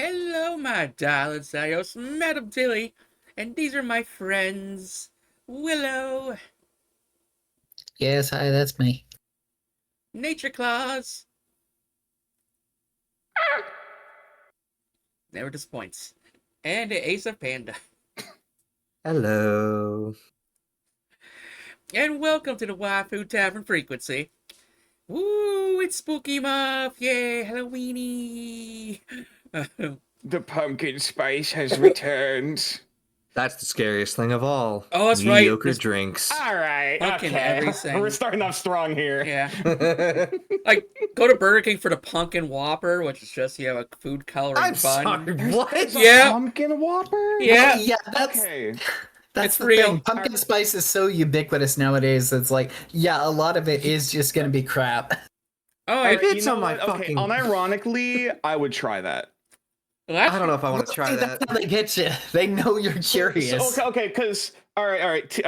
Hello, my darling Sayos, Madam Tilly, and these are my friends, Willow, Yes, hi, that's me. Nature Claus, never disappoints, and Ace of Panda. Hello. And welcome to the Waifu Tavern Frequency. Woo, it's spooky month, yay, Halloweeny. The pumpkin spice has returned. That's the scariest thing of all. Oh, that's right. Mediocre There's drinks. All right, pumpkin okay. everything. We're starting off strong here. Yeah. Like, go to Burger King for the Pumpkin Whopper, which is just, a food coloring I'm fun. sorry, what? There's a Yeah. pumpkin whopper? Yeah. Yeah, that's Okay. It's the real. thing. Pumpkin spice is so ubiquitous nowadays. It's like, yeah, a lot of it is just gonna be crap. Oh, I yeah. did You some know of my what? Okay, fucking... unironically, I would try that. Well, I don't know if I want to try See, that. that's how they get you. They know you're curious. Okay, because all right.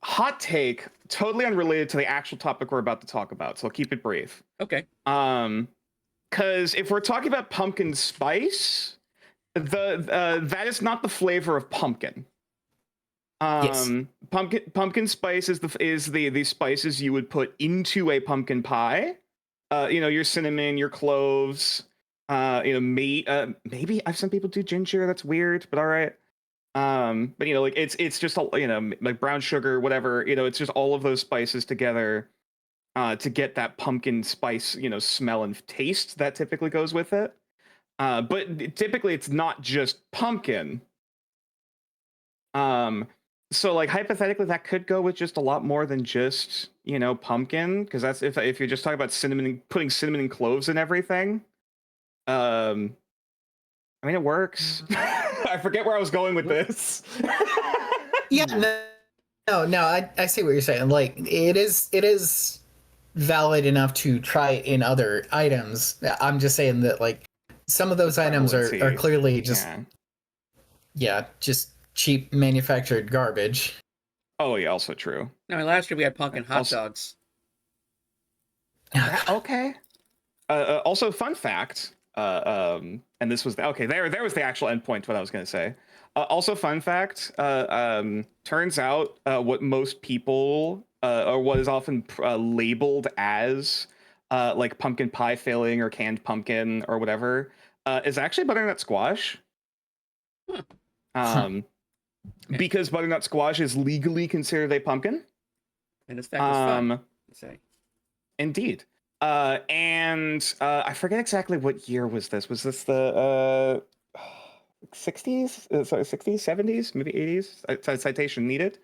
Hot take, totally unrelated to the actual topic we're about to talk about. So I'll keep it brief. Okay. Because if we're talking about pumpkin spice, that is not the flavor of pumpkin. Yes. Pumpkin spice is the spices you would put into a pumpkin pie. Your cinnamon, your cloves. Maybe I've some people do ginger. That's weird, but all right. But like it's just like brown sugar, whatever. It's just all of those spices together, to get that pumpkin spice, smell and taste that typically goes with it. But typically it's not just pumpkin. So like hypothetically that could go with just a lot more than just, pumpkin, because that's if you're just talking about cinnamon, putting cinnamon and cloves and everything. I mean, it works. I forget where I was going with this. Yeah, no. I see what you're saying. Like, it is valid enough to try it in other items. I'm just saying that, like, some of those items are clearly just just cheap manufactured garbage. Oh yeah, also true. I mean, last year we had pumpkin hot dogs. Okay. Also, fun fact. And this was there was the actual endpoint. What I was going to say. Also, fun fact. Turns out what most people or what is often labeled as like pumpkin pie filling or canned pumpkin or whatever is actually butternut squash. Because butternut squash is legally considered a pumpkin. And this fact is fun. Say. Indeed. And I forget exactly what year was this. Was this the 60s? Sorry, 60s, 70s, maybe 80s? Citation needed.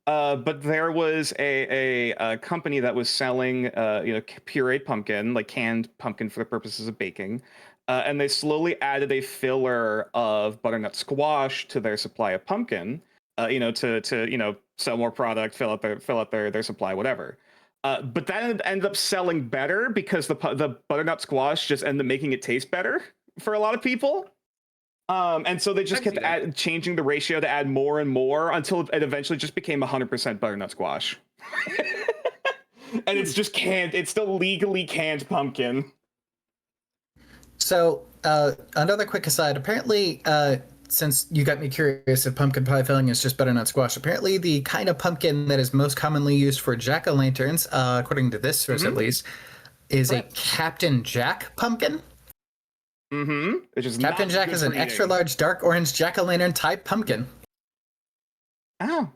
But there was a company that was selling pureed pumpkin, like canned pumpkin for the purposes of baking. And they slowly added a filler of butternut squash to their supply of pumpkin, to sell more product, fill out their supply, whatever. But that ended up selling better because the butternut squash just ended up making it taste better for a lot of people. And so they just kept changing the ratio to add more and more until it eventually just became 100% butternut squash. And it's just canned. It's still legally canned pumpkin. So, another quick aside. Apparently, since you got me curious if pumpkin pie filling is just butternut squash, apparently the kind of pumpkin that is most commonly used for jack-o'-lanterns, according to this source at least, is a Captain Jack pumpkin. Captain Jack is an extra large dark orange jack-o'-lantern type pumpkin. Oh.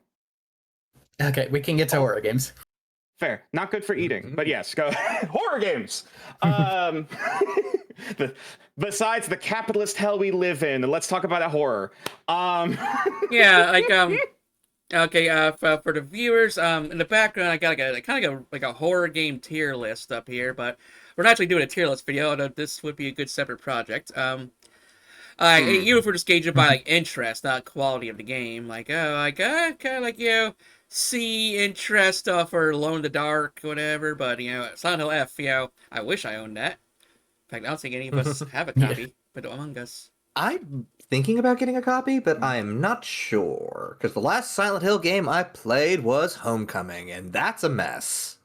Okay, we can get to horror games. Fair. Not good for eating, but yes, go horror games. Besides the capitalist hell we live in, let's talk about a horror. Yeah, like okay, for the viewers, in the background I got like a horror game tier list up here, but we're not actually doing a tier list video, although this would be a good separate project. Even if we're just gauging by like interest, not quality of the game, like kind of like see interest for Alone in the Dark, whatever. But Silent Hill F, I wish I owned that. In fact, I don't think any of us have a copy, but Among Us. I'm thinking about getting a copy, but I am not sure. Because the last Silent Hill game I played was Homecoming, and that's a mess.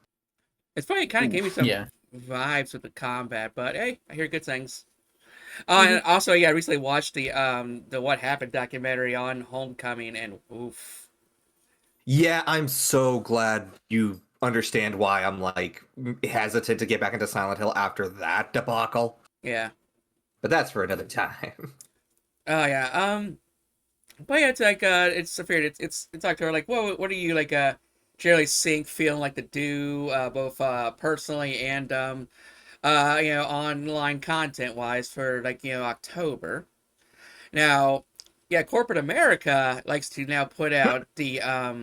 It's funny, it kind of gave me some vibes with the combat, but hey, I hear good things. And also, yeah, I recently watched the What Happened documentary on Homecoming, and oof. Yeah, I'm so glad you understand why I'm like hesitant to get back into Silent Hill after that debacle. Yeah. But that's for another time. Oh yeah. But yeah, it's like it's a fair. It's October. Like, what are you like generally seeing, feeling like to do both personally and online content wise for like October. Now, yeah, corporate America likes to now put out the uh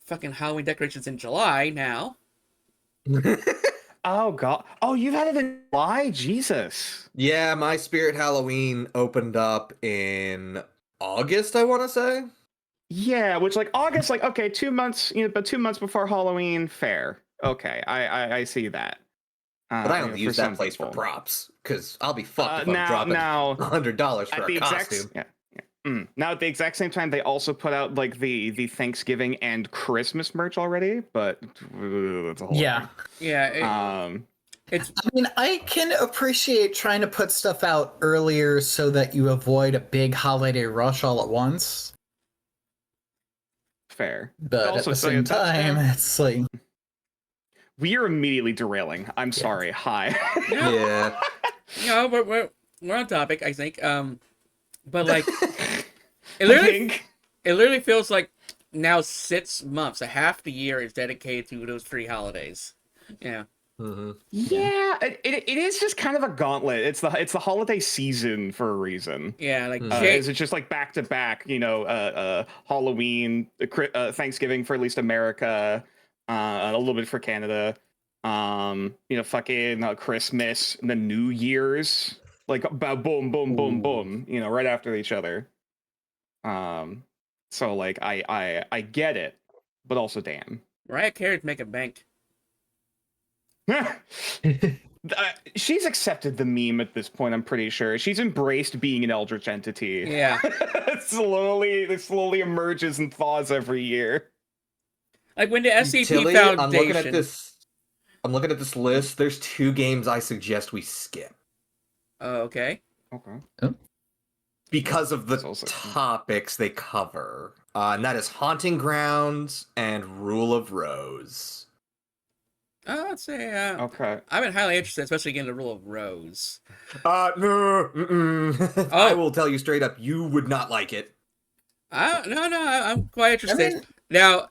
fucking Halloween decorations in July now. Oh god. Oh, you've had it in July? Jesus. Yeah, my Spirit Halloween opened up in August, I want to say. Yeah, which like August, like okay, 2 months, but 2 months before Halloween, fair. Okay, I see that. But I only For use some that place for people. props, because I'll be fucked if I'm Now, dropping now $100 for at a the exact costume. yeah. Now at the exact same time, they also put out like the Thanksgiving and Christmas merch already, but that's a whole Yeah. thing. Yeah, it's I mean, I can appreciate trying to put stuff out earlier so that you avoid a big holiday rush all at once. Fair. But at Also, the same time, it's like, we are immediately derailing. I'm sorry. Hi. no, Yeah. no, we're on topic, I think. But like it I literally think. it literally feels like now 6 months, a half the year is dedicated to those 3 holidays. Yeah. hmm Yeah, it is just kind of a gauntlet. It's the holiday season for a reason. Yeah, like Is it just like back to back? Halloween, Thanksgiving for at least America, a little bit for Canada. Fucking Christmas and the New Year's, like boom, boom, boom, Ooh. boom. Right after each other. So like I get it, but also damn. Mariah Carey's making bank. She's accepted the meme at this point. I'm pretty sure she's embraced being an eldritch entity. Yeah. It slowly emerges and thaws every year. Like when the SCP Tilly, Foundation. I'm looking at this list. There's 2 games I suggest we skip Oh, okay. Okay. because of the That's also- topics they cover. And that is Haunting Grounds and Rule of Rose. I'd say Okay. I've been highly interested, especially getting the Rule of Rose. No, Oh. I will tell you straight up, you would not like it. I'm quite interested. mean- Now,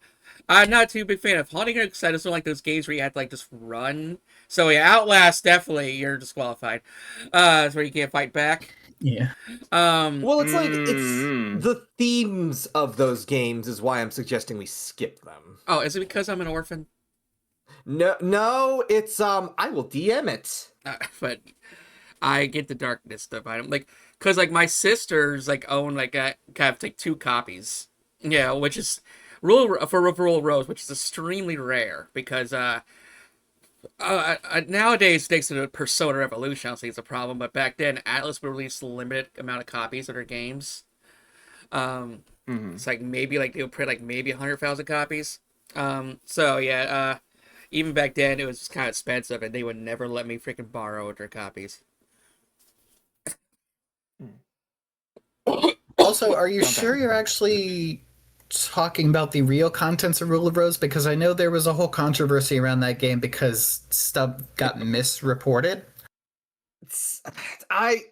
I'm not too big fan of Haunting Grounds because I just don't like those games where you have to like just run. So yeah, Outlast definitely you're disqualified. It's where you can't fight back. yeah. Well, it's like Mm. it's the themes of those games is why I'm suggesting we skip them. Oh, is it because I'm an orphan? No, it's I will DM it. But I get the darkness stuff. I don't like because like my sisters like own like kind of like 2 copies. Yeah, which is Rule of Rose, which is extremely rare because nowadays thanks to the Persona Revolution, I don't think it's a problem. But back then, Atlas would release a limited amount of copies of their games. It's like maybe like they would print like maybe 100,000 copies. So yeah, even back then it was just kind of expensive, and they would never let me freaking borrow their copies. Also, are you sure you're actually talking about the real contents of Rule of Rose? Because I know there was a whole controversy around that game because stuff got misreported. I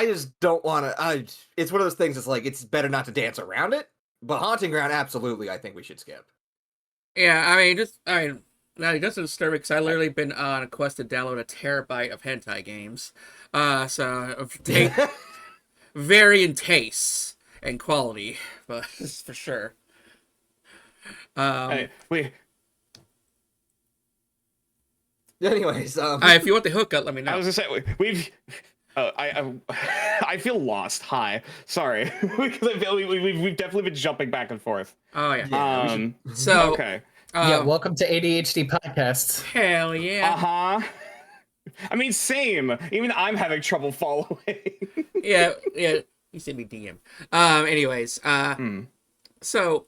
just don't want to. It's one of those things. It's like it's better not to dance around it. But Haunting Ground, absolutely, I think we should skip. Yeah, now it doesn't disturb me because I literally been on a quest to download a terabyte of hentai games. So they vary in tastes and quality, but for sure. Hey, Anyways, If you want the hookup, let me know. I was gonna say we've. I feel lost. Hi, sorry, because I feel we've definitely been jumping back and forth. Oh yeah. Yeah, So Okay. Yeah, welcome to ADHD podcasts. Hell yeah. I mean, same. Even I'm having trouble following. Yeah. You sent me DM. Anyways. So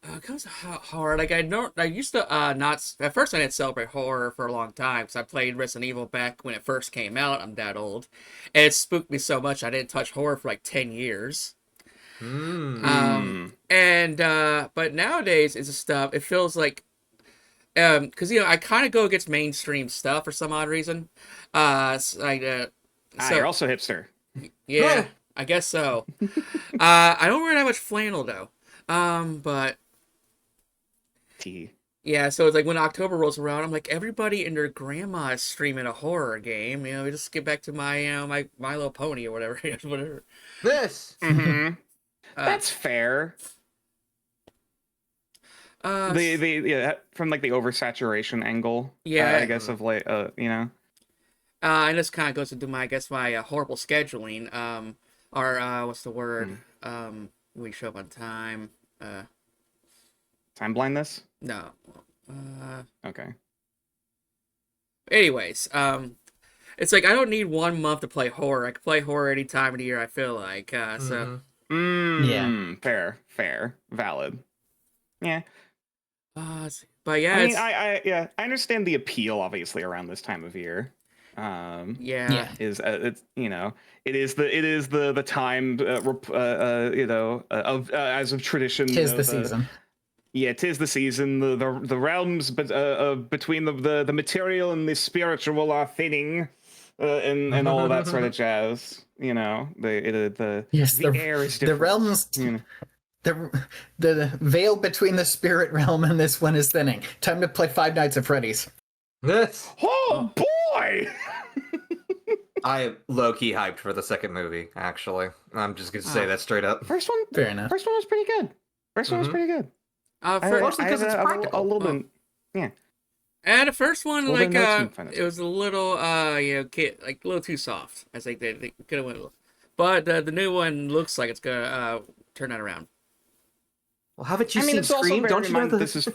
It comes to horror. Like I used to not at first I didn't celebrate horror for a long time because I played Resident Evil back when it first came out. I'm that old, and it spooked me so much I didn't touch horror for like 10 years. Hmm. And but nowadays it's stuff. It feels like because I kind of go against mainstream stuff for some odd reason. Like so You're also hipster. yeah, I guess so. I don't wear that much flannel though. But T. yeah, so it's like when October rolls around, I'm like, everybody and their grandma is streaming a horror game. We just get back to my, My Little Pony or whatever, whatever. This. Mm-hmm. Uh, That's fair. uh, The from like the oversaturation angle. Yeah. I guess of like and this kind of goes into my, I guess, my horrible scheduling. Or what's the word? We show up on time. time blindness. No. Okay. Anyways, it's like I don't need 1 month to play horror. I can play horror any time of the year I feel like. So. Yeah. Fair, valid. Yeah. But yeah, I mean, I understand the appeal, obviously, around this time of year. yeah. Is it's it is the time of as of tradition. Tis the season. Yeah, 'tis the season. The realms, but between the material and the spiritual are thinning, and all of that sort of jazz. The Yes, the air is the different. realms. The veil between the spirit realm and this one is thinning. Time to play Five Nights at Freddy's. This. Oh boy! I am low-key hyped for the second movie, actually. I'm just gonna say that straight up. First one, Fair enough. First one was pretty good. First one was pretty good. Mostly because it's a practical. little bit, yeah. And the first one, Well, like, then that's fine. it was a little, like a little too soft. I think they could have went, but the new one looks like it's gonna turn that around. Well, haven't you I mean, seen it's also Scream? bear Don't in you know mind the... this is?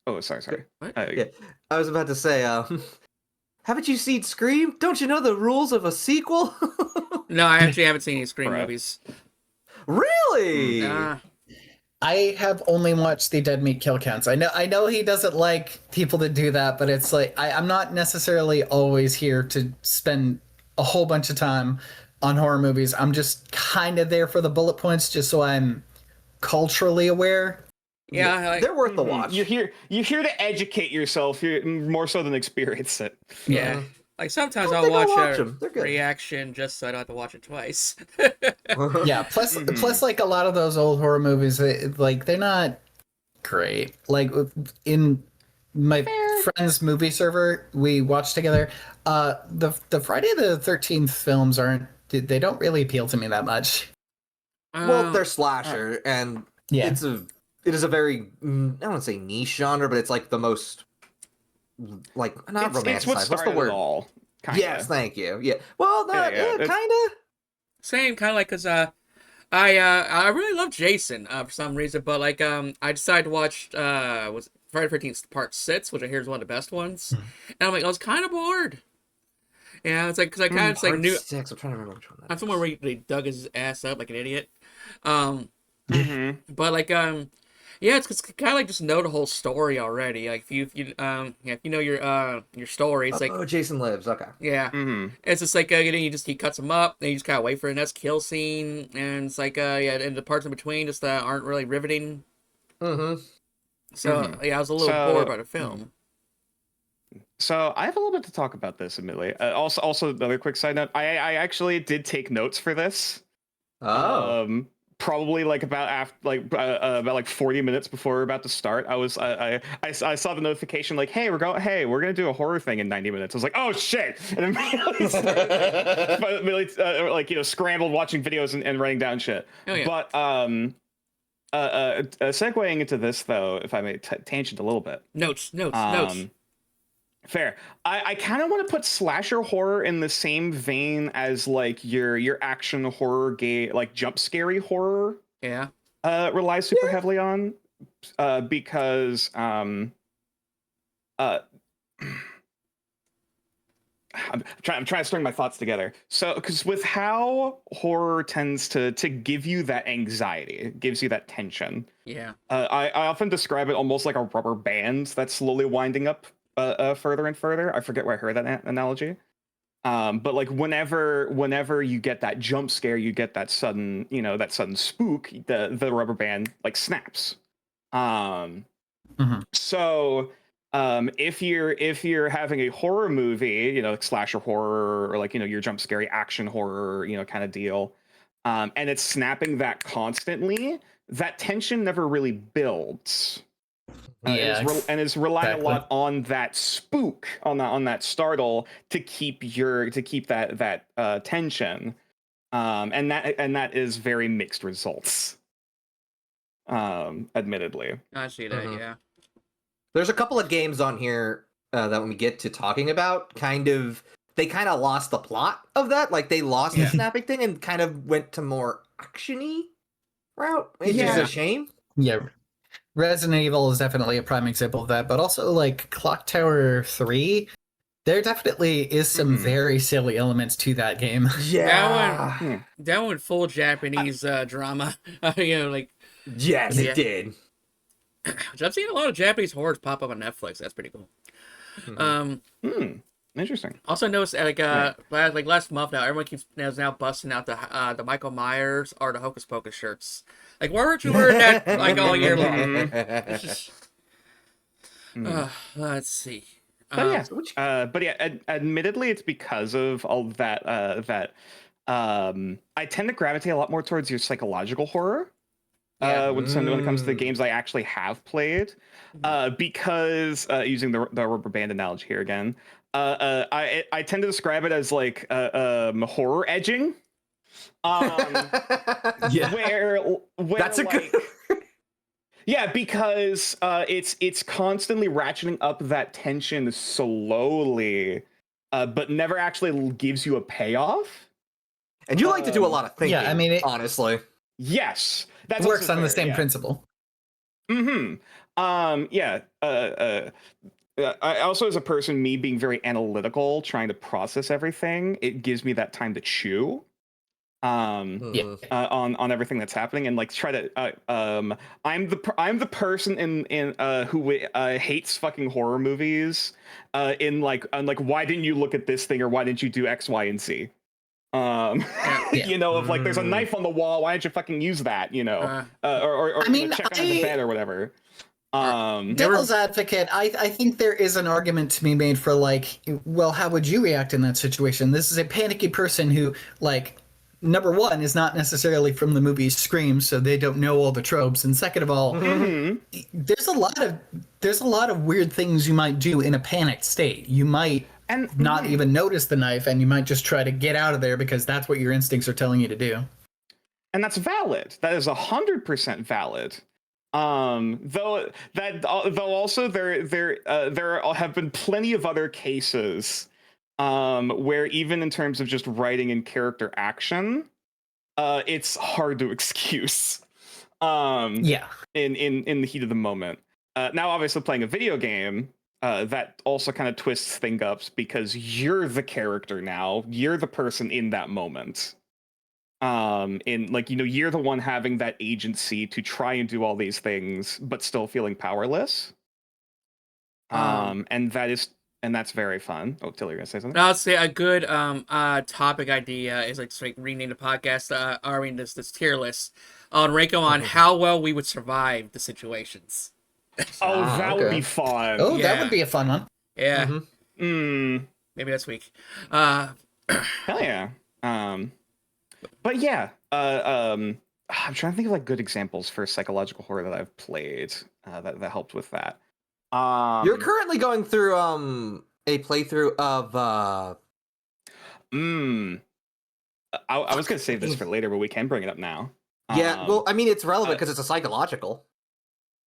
Oh, sorry. What? Yeah, I was about to say, haven't you seen Scream? Don't you know the rules of a sequel? No, I actually haven't seen any Scream Bruh. movies. Really? I have only watched the Dead Meat Kill Counts. I know he doesn't like people to do that, but it's like I'm not necessarily always here to spend a whole bunch of time on horror movies. I'm just kind of there for the bullet points, just so I'm culturally aware. Yeah, like, They're worth the watch. You're here to educate yourself, more so than experience it. yeah. Like sometimes I I'll think I'll watch watch a 'em. They're good. reaction just so I don't have to watch it twice. Yeah. Plus, like a lot of those old horror movies, they're not great. Like in my friend's movie server we watched together, the Friday the 13th films they don't really appeal to me that much. Well, they're slasher, and Yeah. it is a very, I don't want to say niche genre, but it's like the most, like, not romanticized. It's what What's the started word? it all. Kinda. Yes, thank you. Yeah. Well, not Yeah, kind of. Same, kind of like, cause I really love Jason for some reason, but like I decided to watch was Friday the 13th Part 6, which I hear is one of the best ones, and I'm like I was kind of bored. Yeah, it's like because I kind of just like Part knew 6. I'm trying to remember which one that that's the is. one where they dug his ass up like an idiot. Mm-hmm. But like yeah, it's kind of like just know the whole story already. Like if you know your story, it's like Oh, Jason Lives. Okay. yeah, Mm-hmm. it's just like he cuts him up, and you just kind of wait for the next kill scene, and it's like yeah, and the parts in between just aren't really riveting. Mm-hmm. So yeah, I was a little bored by the film. So I have a little bit to talk about this, admittedly. Also, another quick side note: I actually did take notes for this. Oh. Probably like about 40 minutes before we were about to start. I saw the notification like, hey, we're gonna do a horror thing in 90 minutes. I was like, oh shit, and immediately started, scrambled watching videos and writing down shit. Oh, yeah. But segueing into this though, if I may tangent a little bit. Notes. Fair. I kind of want to put slasher horror in the same vein as like your action horror game, like jump scary horror. Yeah. Relies super heavily on, because I'm trying to string my thoughts together. So, because with how horror tends to give you that anxiety, it gives you that tension. Yeah. I often describe it almost like a rubber band that's slowly winding up further and further. I forget where I heard that analogy. But like whenever you get that jump scare, you get that sudden, that sudden spook, the rubber band like snaps. So if you're having a horror movie, like slasher horror or like, your jump scary action horror, kind of deal, and it's snapping that constantly, that tension never really builds. And is relying a lot on that spook, on that startle to keep that tension, and that is very mixed results. Admittedly, I see that. Yeah. There's a couple of games on here that when we get to talking about, they kind of lost the plot of that. Like they lost the snapping thing and kind of went to more actiony route, which is a shame. Yeah. Resident Evil is definitely a prime example of that, but also like Clock Tower 3, there definitely is some very silly elements to that game. Yeah. That one full Japanese drama. Like yes, it did. I've seen a lot of Japanese horrors pop up on Netflix. That's pretty cool. Interesting. Also noticed like last month now, everyone is now busting out the Michael Myers or the Hocus Pocus shirts. Like, why weren't you wearing that like all year long? It's just... let's see. But admittedly, it's because of all that. I tend to gravitate a lot more towards your psychological horror. When it comes to the games I actually have played, because using the rubber band analogy here again, I tend to describe it as like horror edging. Where that's a like, good. Yeah, because it's constantly ratcheting up that tension slowly, but never actually gives you a payoff. And you like to do a lot of thinking. Yeah, I mean, honestly, yes, that works on the same principle. I also, as a person, me being very analytical, trying to process everything, it gives me that time to chew on everything that's happening and like try to I'm the person in who hates fucking horror movies in like why didn't you look at this thing or why didn't you do X, Y, and Z? Of like there's a knife on the wall, why don't you fucking use that? Or I mean, check under the bed or whatever. Devil's advocate, I think there is an argument to be made for like, well, how would you react in that situation? This is a panicky person who, like, number one, is not necessarily from the movie Scream, so they don't know all the tropes, and second of all, there's a lot of weird things you might do in a panicked state. You might not even notice the knife, and you might just try to get out of there because that's what your instincts are telling you to do. And that's valid. That is 100% valid. Though also there have been plenty of other cases where even in terms of just writing and character action, it's hard to excuse. In the heat of the moment. Now, obviously, playing a video game, that also kind of twists things up because you're the character now. You're the person in that moment. You're the one having that agency to try and do all these things, but still feeling powerless. And that's very fun. Oh, Tilly, you're gonna say something? I'll say a good topic idea is like rename the podcast. This tier list on Ranko on how well we would survive the situations. That would be fun. Oh, that would be a fun one. Yeah. Maybe this week. Hell yeah. But yeah, I'm trying to think of like good examples for psychological horror that I've played that helped with that. You're currently going through a playthrough of I was gonna save this for later, but we can bring it up now. Yeah, well, I mean, it's relevant because it's a psychological.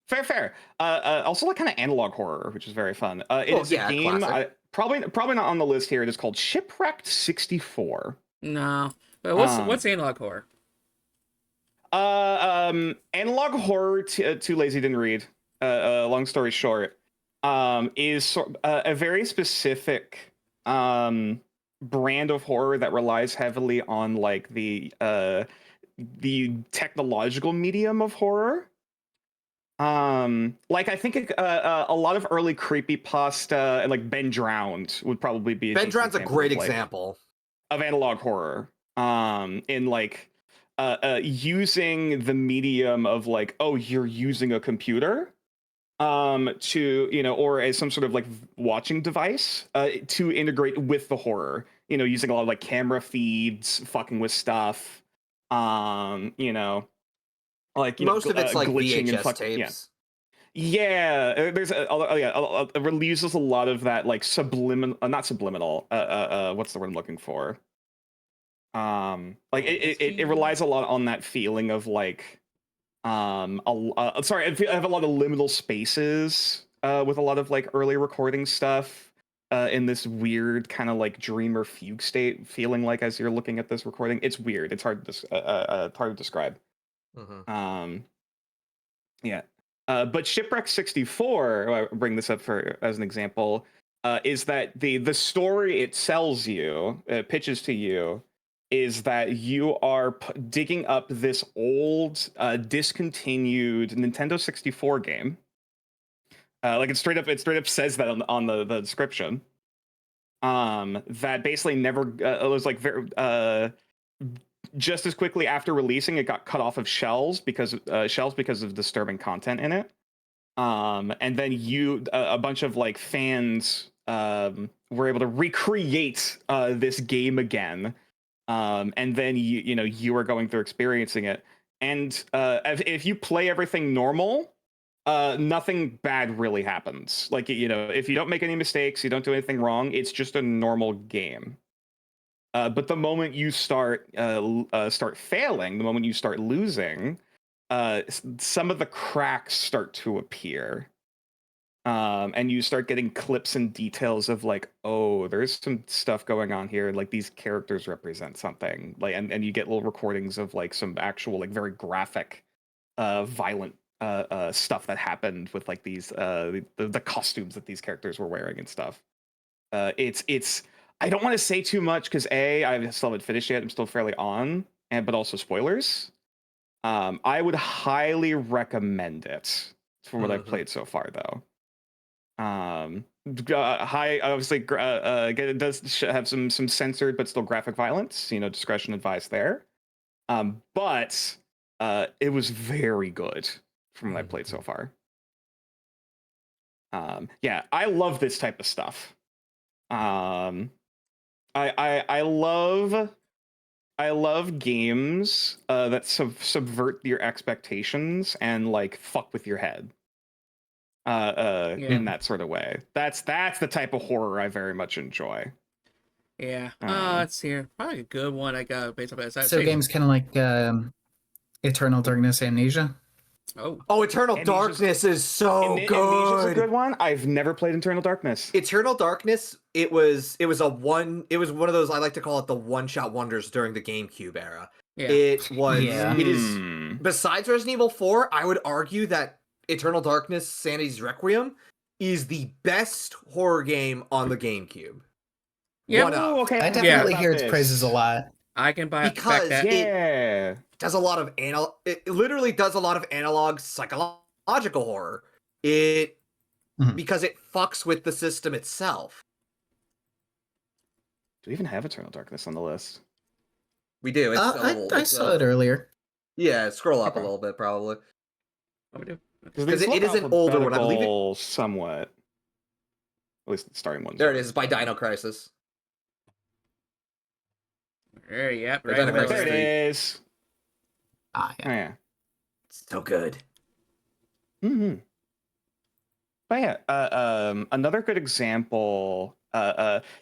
Fair. Also, like kind of analog horror, which is very fun. It is a game. Probably not on the list here. It is called Shipwrecked 64. No, but what's analog horror? Analog horror. Too lazy, didn't read. Long story short, is a very specific brand of horror that relies heavily on like the technological medium of horror. Like I think a lot of early creepypasta and like Ben Drowned would probably be Ben Drown's a great of, like, example of analog horror. In like using the medium of like, oh, you're using a computer to, you know, or as some sort of like watching device to integrate with the horror, you know, using a lot of like camera feeds, fucking with stuff, you know, like, you most know, of it's like glitching and VHS fucking tapes. there's it uses a lot of that like subliminal, not subliminal, what's the word I'm looking for, like it relies a lot on that feeling of like sorry, I have a lot of liminal spaces with a lot of like early recording stuff in this weird kind of like dream or fugue state feeling, like as you're looking at this recording. It's weird, it's hard to describe. Yeah. But Shipwreck 64, I'll bring this up for as an example, is that the story it sells you, pitches to you, is that you are digging up this old, discontinued Nintendo 64 game. Like it straight up says that on the description. That basically never it was like very just as quickly after releasing, it got cut off of shelves because of disturbing content in it. And then a bunch of like fans were able to recreate this game again. And then you are going through experiencing it. And if you play everything normal, nothing bad really happens. Like, you know, if you don't make any mistakes, you don't do anything wrong, it's just a normal game. But the moment you start failing, the moment you start losing, some of the cracks start to appear, and you start getting clips and details of like, oh, there's some stuff going on here. Like these characters represent something. Like, and you get little recordings of like some actual like very graphic, violent stuff that happened with like these the costumes that these characters were wearing and stuff. It's I don't want to say too much because I still haven't finished yet. I'm still fairly on, but also spoilers. I would highly recommend it from what I've played so far, though. High, obviously, it does have some censored but still graphic violence. You know, discretion advised there. But it was very good from what I've played so far. Yeah, I love this type of stuff. I love games that subvert your expectations and like fuck with your head in that sort of way. That's the type of horror I very much enjoy. Yeah. Let's see here. Probably a good one I got based on that. So games kind of like Eternal Darkness, Amnesia. Oh, Eternal Darkness is so good. Amnesia's a good one. I've never played Eternal Darkness. Eternal Darkness, it was one of those, I like to call it the one-shot wonders during the GameCube era. Yeah. It is, besides Resident Evil 4, I would argue that Eternal Darkness, Sanity's Requiem is the best horror game on the GameCube. Yeah. Okay. I definitely hear its praises a lot. I can buy because that. it does a lot of it literally does a lot of analog psychological horror. Because it fucks with the system itself. Do we even have Eternal Darkness on the list? We do. I saw it earlier. Yeah, scroll up a little bit, probably. Because it is an older one, I believe it. Somewhat. At least the starting one. There it is, by Dino Crisis. There, yep, right there it is. Yeah. Oh, yeah. It's so good. But yeah, another good example.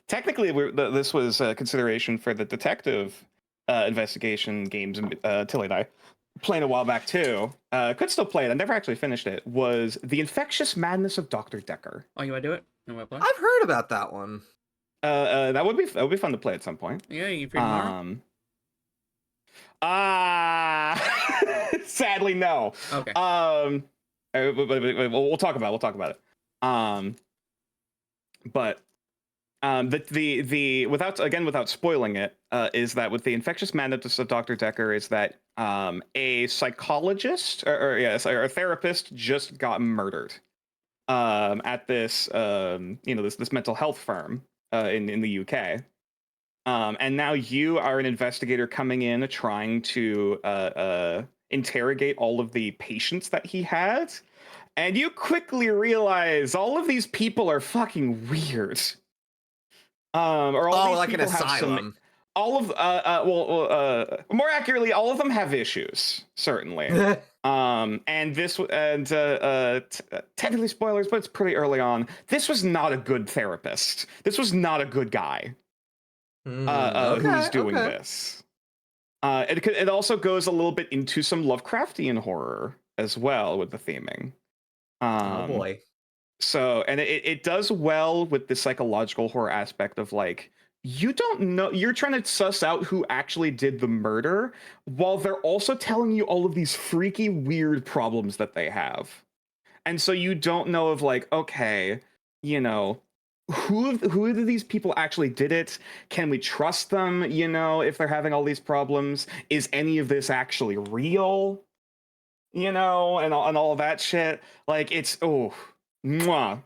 Technically, this was a consideration for the detective investigation games. Tilly and I playing a while back too. Could still play it. I never actually finished it. Was The Infectious Madness of Dr. Decker. Oh, you want to do it? You want to play? I've heard about that one. That would be fun to play at some point. Yeah, you free tomorrow? Sadly, no. Okay. We'll talk about it. But The without spoiling it, is that with the infectious madness of Dr. Decker is that a psychologist or a therapist just got murdered at this this mental health firm in the UK. And now you are an investigator coming in trying to interrogate all of the patients that he had. And you quickly realize all of these people are fucking weird. Or all these like an people have asylum. More accurately, all of them have issues, certainly. And technically spoilers, but it's pretty early on. This was not a good therapist. This was not a good guy who was doing this. It also goes a little bit into some Lovecraftian horror as well with the theming. Oh boy. So, and it does well with the psychological horror aspect of like, you don't know, you're trying to suss out who actually did the murder while they're also telling you all of these freaky, weird problems that they have. And so you don't know of like, okay, you know, who of these people actually did it? Can we trust them, you know, if they're having all these problems? Is any of this actually real? You know, and all of that shit. Like, it's, mwah.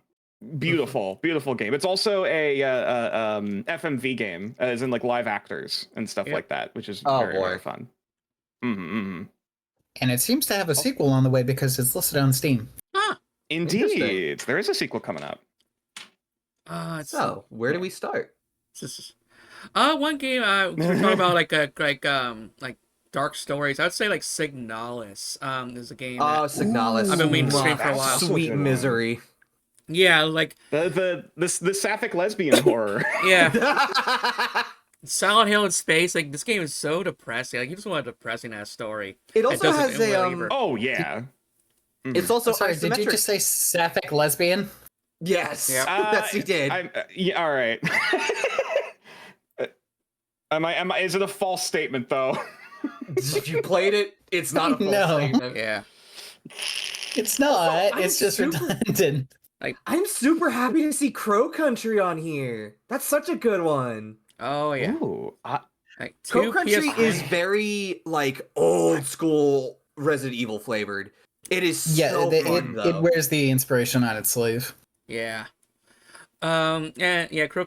Beautiful game. It's also a FMV game, as in like live actors and stuff like that, which is very fun. And it seems to have a sequel on the way because it's listed on Steam. Indeed, there is a sequel coming up. So where do we start? One game we're talking about like dark stories. I'd say like Signalis. There's a game. Signalis. I've been waiting to stream for a while. Sweet misery. Yeah, like the sapphic lesbian horror. Yeah. Silent Hill in space. Like this game is so depressing. Like you just want a depressing ass story. It also has It's also sorry. Did you just say sapphic lesbian? Yes. Yes, he did. All right. Am I? Is it a false statement though? If you played it, it's not a false statement. Yeah. It's not. It's just redundant. Like, I'm super happy to see Crow Country on here. That's such a good one. Oh yeah. Ooh, Crow Country is very like old school Resident Evil flavored. It is so fun, though. It wears the inspiration on its sleeve. Yeah. Crow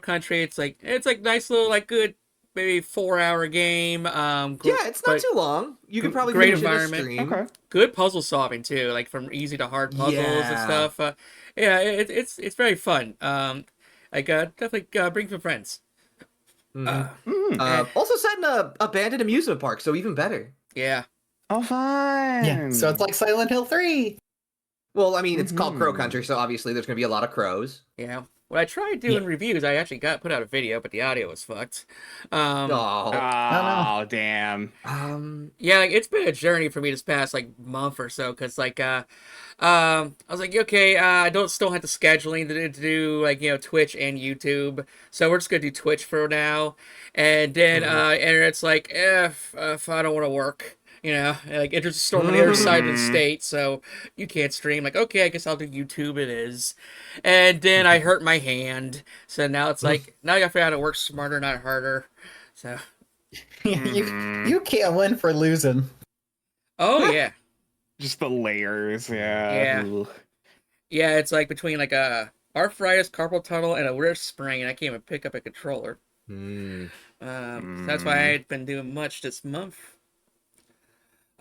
Country. It's like nice little like good maybe 4-hour game. It's not too long. You could probably great finish environment. It in a stream. Okay. Good puzzle solving too, like from easy to hard puzzles and stuff. It's very fun. Definitely bring some friends. Also set in a abandoned amusement park, so even better. Yeah. Oh, fine. Yeah. So it's like Silent Hill 3. Well, I mean, it's called Crow Country, so obviously there's going to be a lot of crows. Yeah. When I tried doing reviews, I actually put out a video, but the audio was fucked. Damn. It's been a journey for me this past like month or so, because I was like, okay, I still have the scheduling to do like Twitch and YouTube, so we're just gonna do Twitch for now, and then internet's like, if I don't want to work. Like there's a storm on the other side of the state, so you can't stream. Like, okay, I guess I'll do YouTube. It is, and then I hurt my hand, so now it's like now I got to figure out how to work smarter, not harder. So you can't win for losing. Oh yeah, just the layers. Yeah. It's like between like a arthritis, carpal tunnel, and a wrist sprain, and I can't even pick up a controller. So that's why I ain't been doing much this month.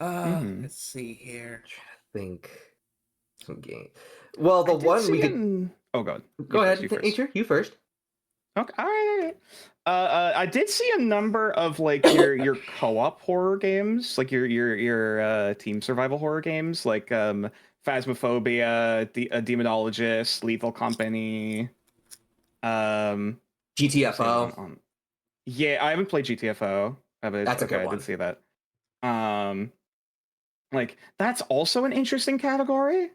Let's see here. I'm trying to think. Some game. Well, the one we could. Oh God. Go ahead, Nature. You first. Okay. All right. I did see a number of like your co-op horror games, like your team survival horror games, like Phasmophobia, Demonologist, Lethal Company, GTFO. Yeah, I haven't played GTFO. That's a good one. I did see that. Like that's also an interesting category,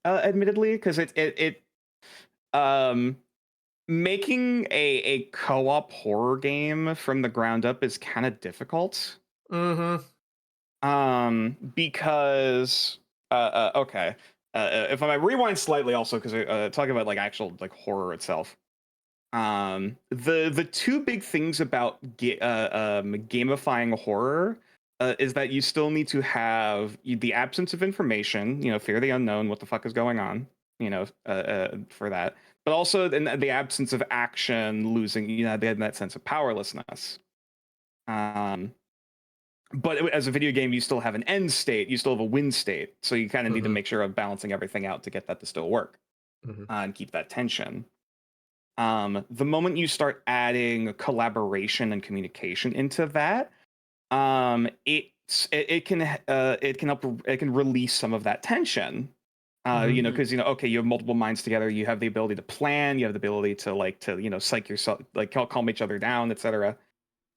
admittedly, because it making a co-op horror game from the ground up is kind of difficult. Because if I might rewind slightly, also because talking about like actual like horror itself. The two big things about gamifying horror is that you still need to have the absence of information, fear the unknown, what the fuck is going on, for that, but also the absence of action, losing, they had that sense of powerlessness. But as a video game, you still have an end state, you still have a win state, so you kind of need to make sure of balancing everything out to get that to still work and keep that tension. The moment you start adding collaboration and communication into that, it can release some of that tension. Because okay, you have multiple minds together, you have the ability to plan, you have the ability to psych yourself, calm each other down, etc.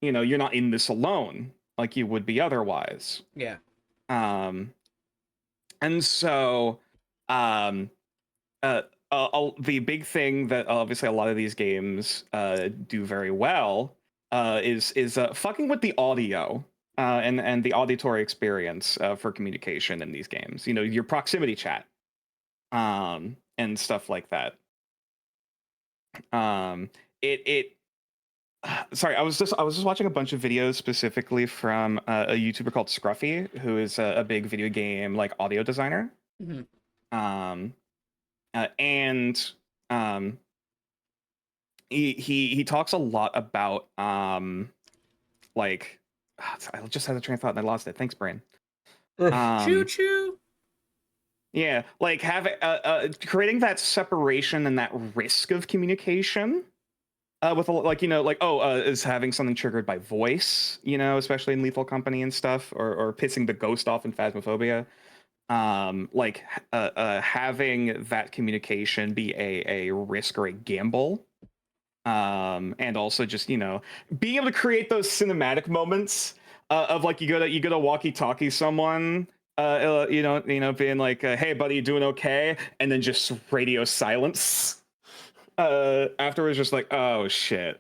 You're not in this alone like you would be otherwise. Yeah. And so, the big thing that obviously a lot of these games do very well is fucking with the audio and the auditory experience for communication in these games. Your proximity chat and stuff like that. Sorry, I was just watching a bunch of videos specifically from a YouTuber called Scruffy, who is a big video game audio designer. And he talks a lot about I just had a train of thought and I lost it. Thanks, brain. Choo choo. Yeah, having creating that separation and that risk of communication with is having something triggered by voice, especially in Lethal Company and stuff, or pissing the ghost off in Phasmophobia. Having that communication be a risk or a gamble, and also just being able to create those cinematic moments of you go to walkie-talkie someone, being like, hey buddy, you doing okay, and then just radio silence afterwards, just oh shit.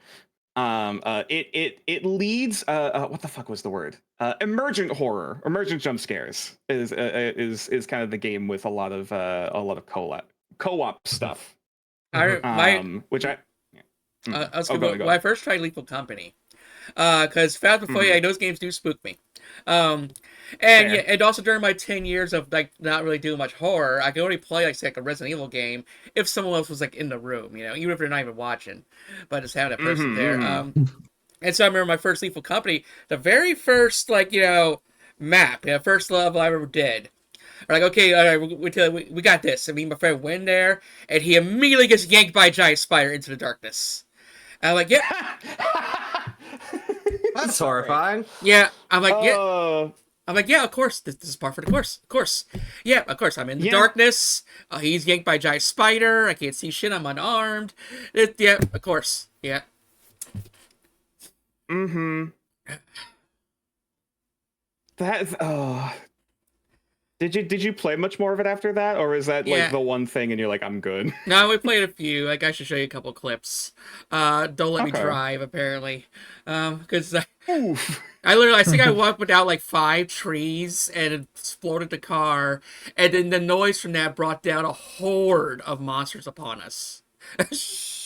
It leads what the fuck was the word? Emergent horror, emergent jump scares is kind of the game with a lot of co-op stuff. When I first tried Lethal Company, because Phasmophobia, those games do spook me. And also during my 10 years of not really doing much horror, I could only play a Resident Evil game if someone else was in the room, even if they're not even watching, but just having a person there. And so I remember my first Lethal Company, the very first map, first level I ever did. We're okay, all right, we got this. And me and my friend went there, and he immediately gets yanked by a giant spider into the darkness. And I'm like, yep. That's horrifying. Yeah, I'm like, yeah. I'm like, yeah, of course. This is part for the course. Of course. Yeah, of course. I'm in the darkness. He's yanked by a giant spider. I can't see shit. I'm unarmed. Yeah, of course. Yeah. Did you play much more of it after that, or is that the one thing and you're like, I'm good? No, we played a few. I should show you a couple clips. Don't let me drive, apparently, because I think I walked without 5 trees and it exploded the car, and then the noise from that brought down a horde of monsters upon us.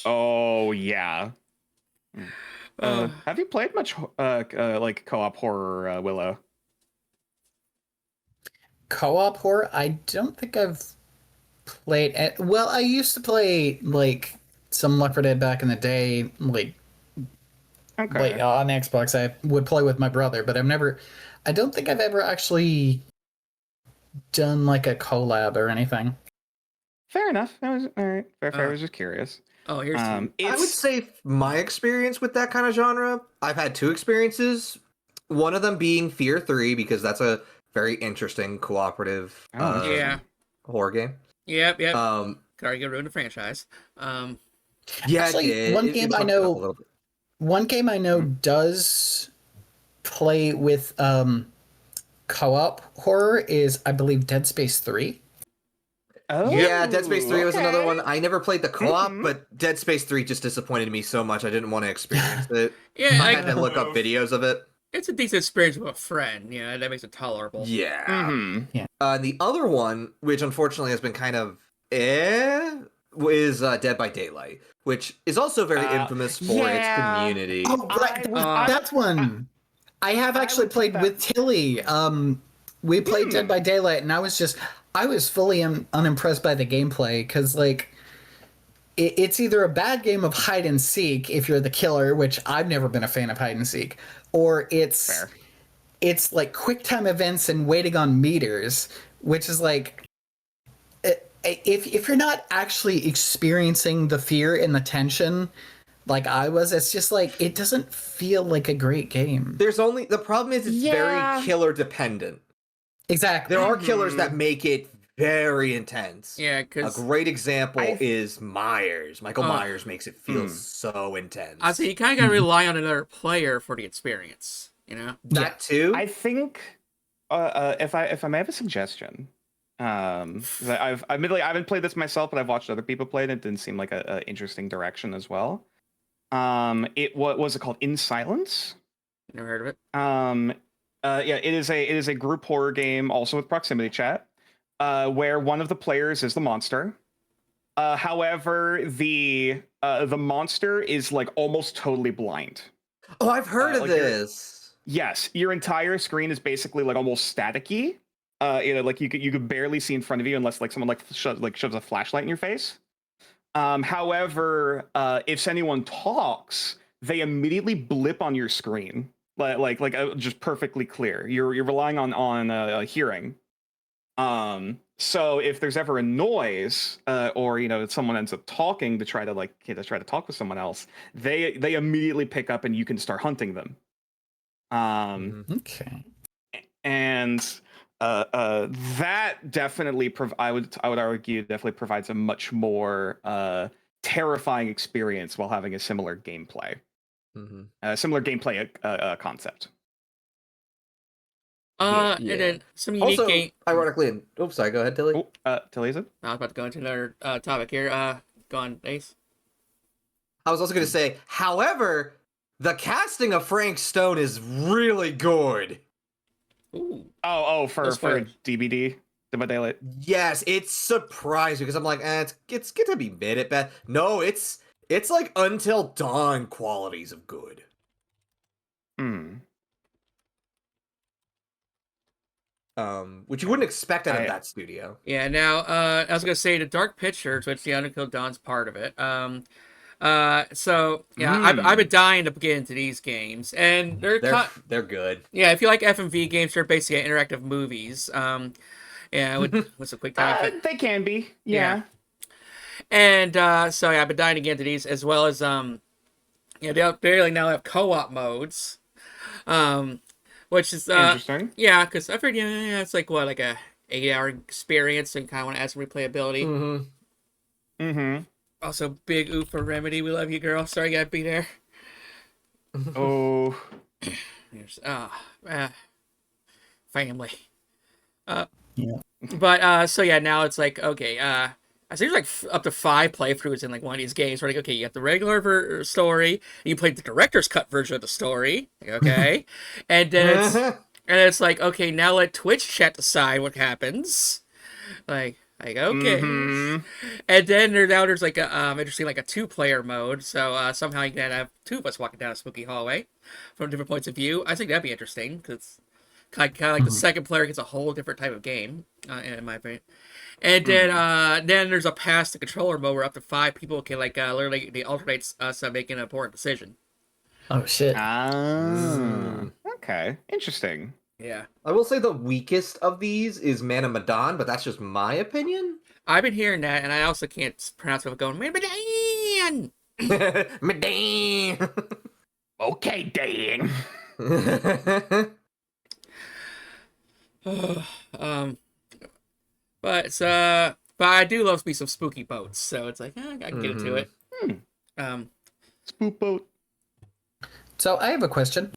Oh yeah. Have you played much co-op horror, Willow? Co-op horror? I don't think I've played. Well, I used to play some Left 4 Dead back in the day, on Xbox. I would play with my brother, but I don't think I've ever actually done a collab or anything. Fair enough. That was all right. Fair. I was just curious. Oh, here's I would say my experience with that kind of genre, I've had 2 experiences. One of them being Fear 3, because that's a very interesting cooperative horror game. Yep. Could already ruin the franchise. Actually, one game I know does play with co-op horror is, I believe, Dead Space 3. Oh, yeah, Dead Space 3 was another one. I never played the co-op, but Dead Space 3 just disappointed me so much I didn't want to experience it. I had to look up videos of it. It's a decent experience with a friend, that makes it tolerable. Yeah. The other one, which unfortunately has been kind of is Dead by Daylight, which is also very infamous for its community. Oh, right. That's one. I have actually played with Tilly. We played Dead by Daylight, and I was fully unimpressed by the gameplay because, like, it's either a bad game of hide and seek if you're the killer, which I've never been a fan of hide and seek, or it's like quick time events and waiting on meters, which is like, if you're not actually experiencing the fear and the tension like I was, it's just like, it doesn't feel like a great game. The problem is it's very killer dependent. Exactly. There are killers that make it very intense. Yeah, because a great example is Myers. Michael Myers makes it feel so intense. I say you kind of gotta rely on another player for the experience. You know that too. I think if I may have a suggestion, I've admittedly I haven't played this myself, but I've watched other people play it. It didn't seem like a interesting direction as well. What was it called? In Silence. Never heard of it. Yeah, it is a group horror game, also with proximity chat, where one of the players is the monster. However, the monster is like almost totally blind. Oh, I've heard of this. Yes, your entire screen is basically like almost staticky. Like you could barely see in front of you unless like someone shoves a flashlight in your face. However, if anyone talks, they immediately blip on your screen, like just perfectly clear. You're relying on hearing. So if there's ever a noise, or someone ends up talking to try to talk with someone else, they immediately pick up and you can start hunting them. Okay. And that definitely I would argue definitely provides a much more terrifying experience while having a similar gameplay, concept. And then some unique also, game. Ironically, oops, sorry. Go ahead, Tilly. Tilly, is it? I was about to go into another topic here. Go on, Ace. I was also going to say, however, the casting of Frank Stone is really good. Ooh. For DVD, Dead by Daylight. Yes, it's surprising because I'm like, it's gonna be mid at best. No, it's like Until Dawn qualities of good. Which you wouldn't expect out of that studio. Yeah. Now, I was gonna say the Dark Pictures, which the Until Dawn's part of it. So yeah, I've been dying to get into these games, and they're good. Yeah, if you like FMV games, they're basically interactive movies. Yeah, with a quick time. They can be, yeah. And so yeah, I've been dying to get into these, as well as they barely now have co-op modes, which is interesting. Yeah, because I've heard it's like like a 8-hour experience, and kind of want to add some replayability. Also, big oof for Remedy. We love you, girl. Sorry you gotta be there. Oh. Family. Yeah. But, so yeah, now it's like, okay, I think there's like up to 5 playthroughs in like one of these games. Where like, okay, you got the regular story, you played the director's cut version of the story, okay? And then it's like, okay, now let Twitch chat decide what happens. Like okay, and then there's like a interesting like a 2-player mode. So somehow you can have 2 of us walking down a spooky hallway from different points of view. I think that'd be interesting because kind of like the second player gets a whole different type of game, in my opinion. And then there's a pass to controller mode where up to 5 people can like literally they alternate us making an important decision. Oh shit. Okay, interesting. Yeah. I will say the weakest of these is Man of Medan, but that's just my opinion. I've been hearing that, and I also can't pronounce it without going, Medan! Medan! Okay, Dan. But I do love me some spooky boats, so it's like I can get into it. Spook boat. So I have a question.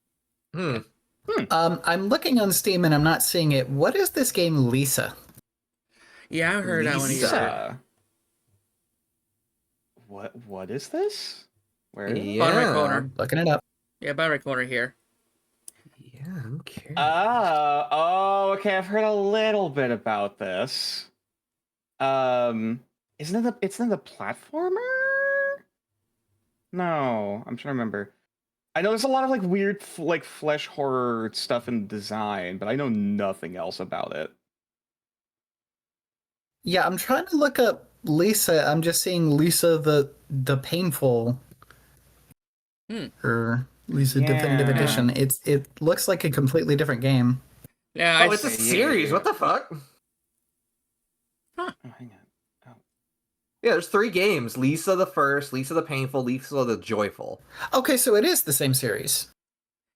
I'm looking on Steam and I'm not seeing it. What is this game, Lisa? Yeah, I heard that one either. What is this? Where is it? Bottom right corner. Looking it up. Yeah, bottom right corner here. Yeah, I'm curious. Okay. I've heard a little bit about this. Isn't it it's not a platformer? No, I'm trying to remember. I know there's a lot of like weird like flesh horror stuff in design, but I know nothing else about it. Yeah, I'm trying to look up Lisa. I'm just seeing Lisa the Painful or Lisa Definitive Yeah. Edition. It looks like a completely different game. Yeah, Oh, it's a series. What the fuck? Oh, hang on. Oh. Yeah, there's 3 games: Lisa the First, Lisa the Painful, Lisa the Joyful. Okay, so it is the same series.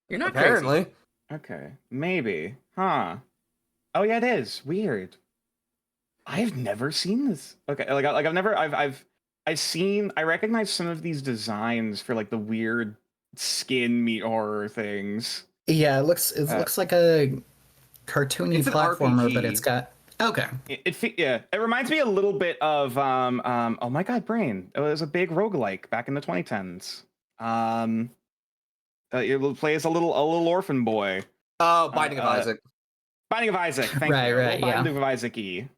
You're not crazy. Apparently. Okay. Maybe. Huh. Oh yeah, it is. Weird. I've never seen this. Okay, like I've never I've seen I recognize some of these designs for like the weird skin meat horror things. Yeah, it looks like a cartoony It's an platformer, but RPG. it's got okay. Yeah, it reminds me a little bit of oh my god, Brain. It was a big roguelike back in the 2010s. It plays a little orphan boy. Oh, Binding of Isaac. Binding of Isaac. Thank Right, you. right, yeah. Binding of Isaac-y.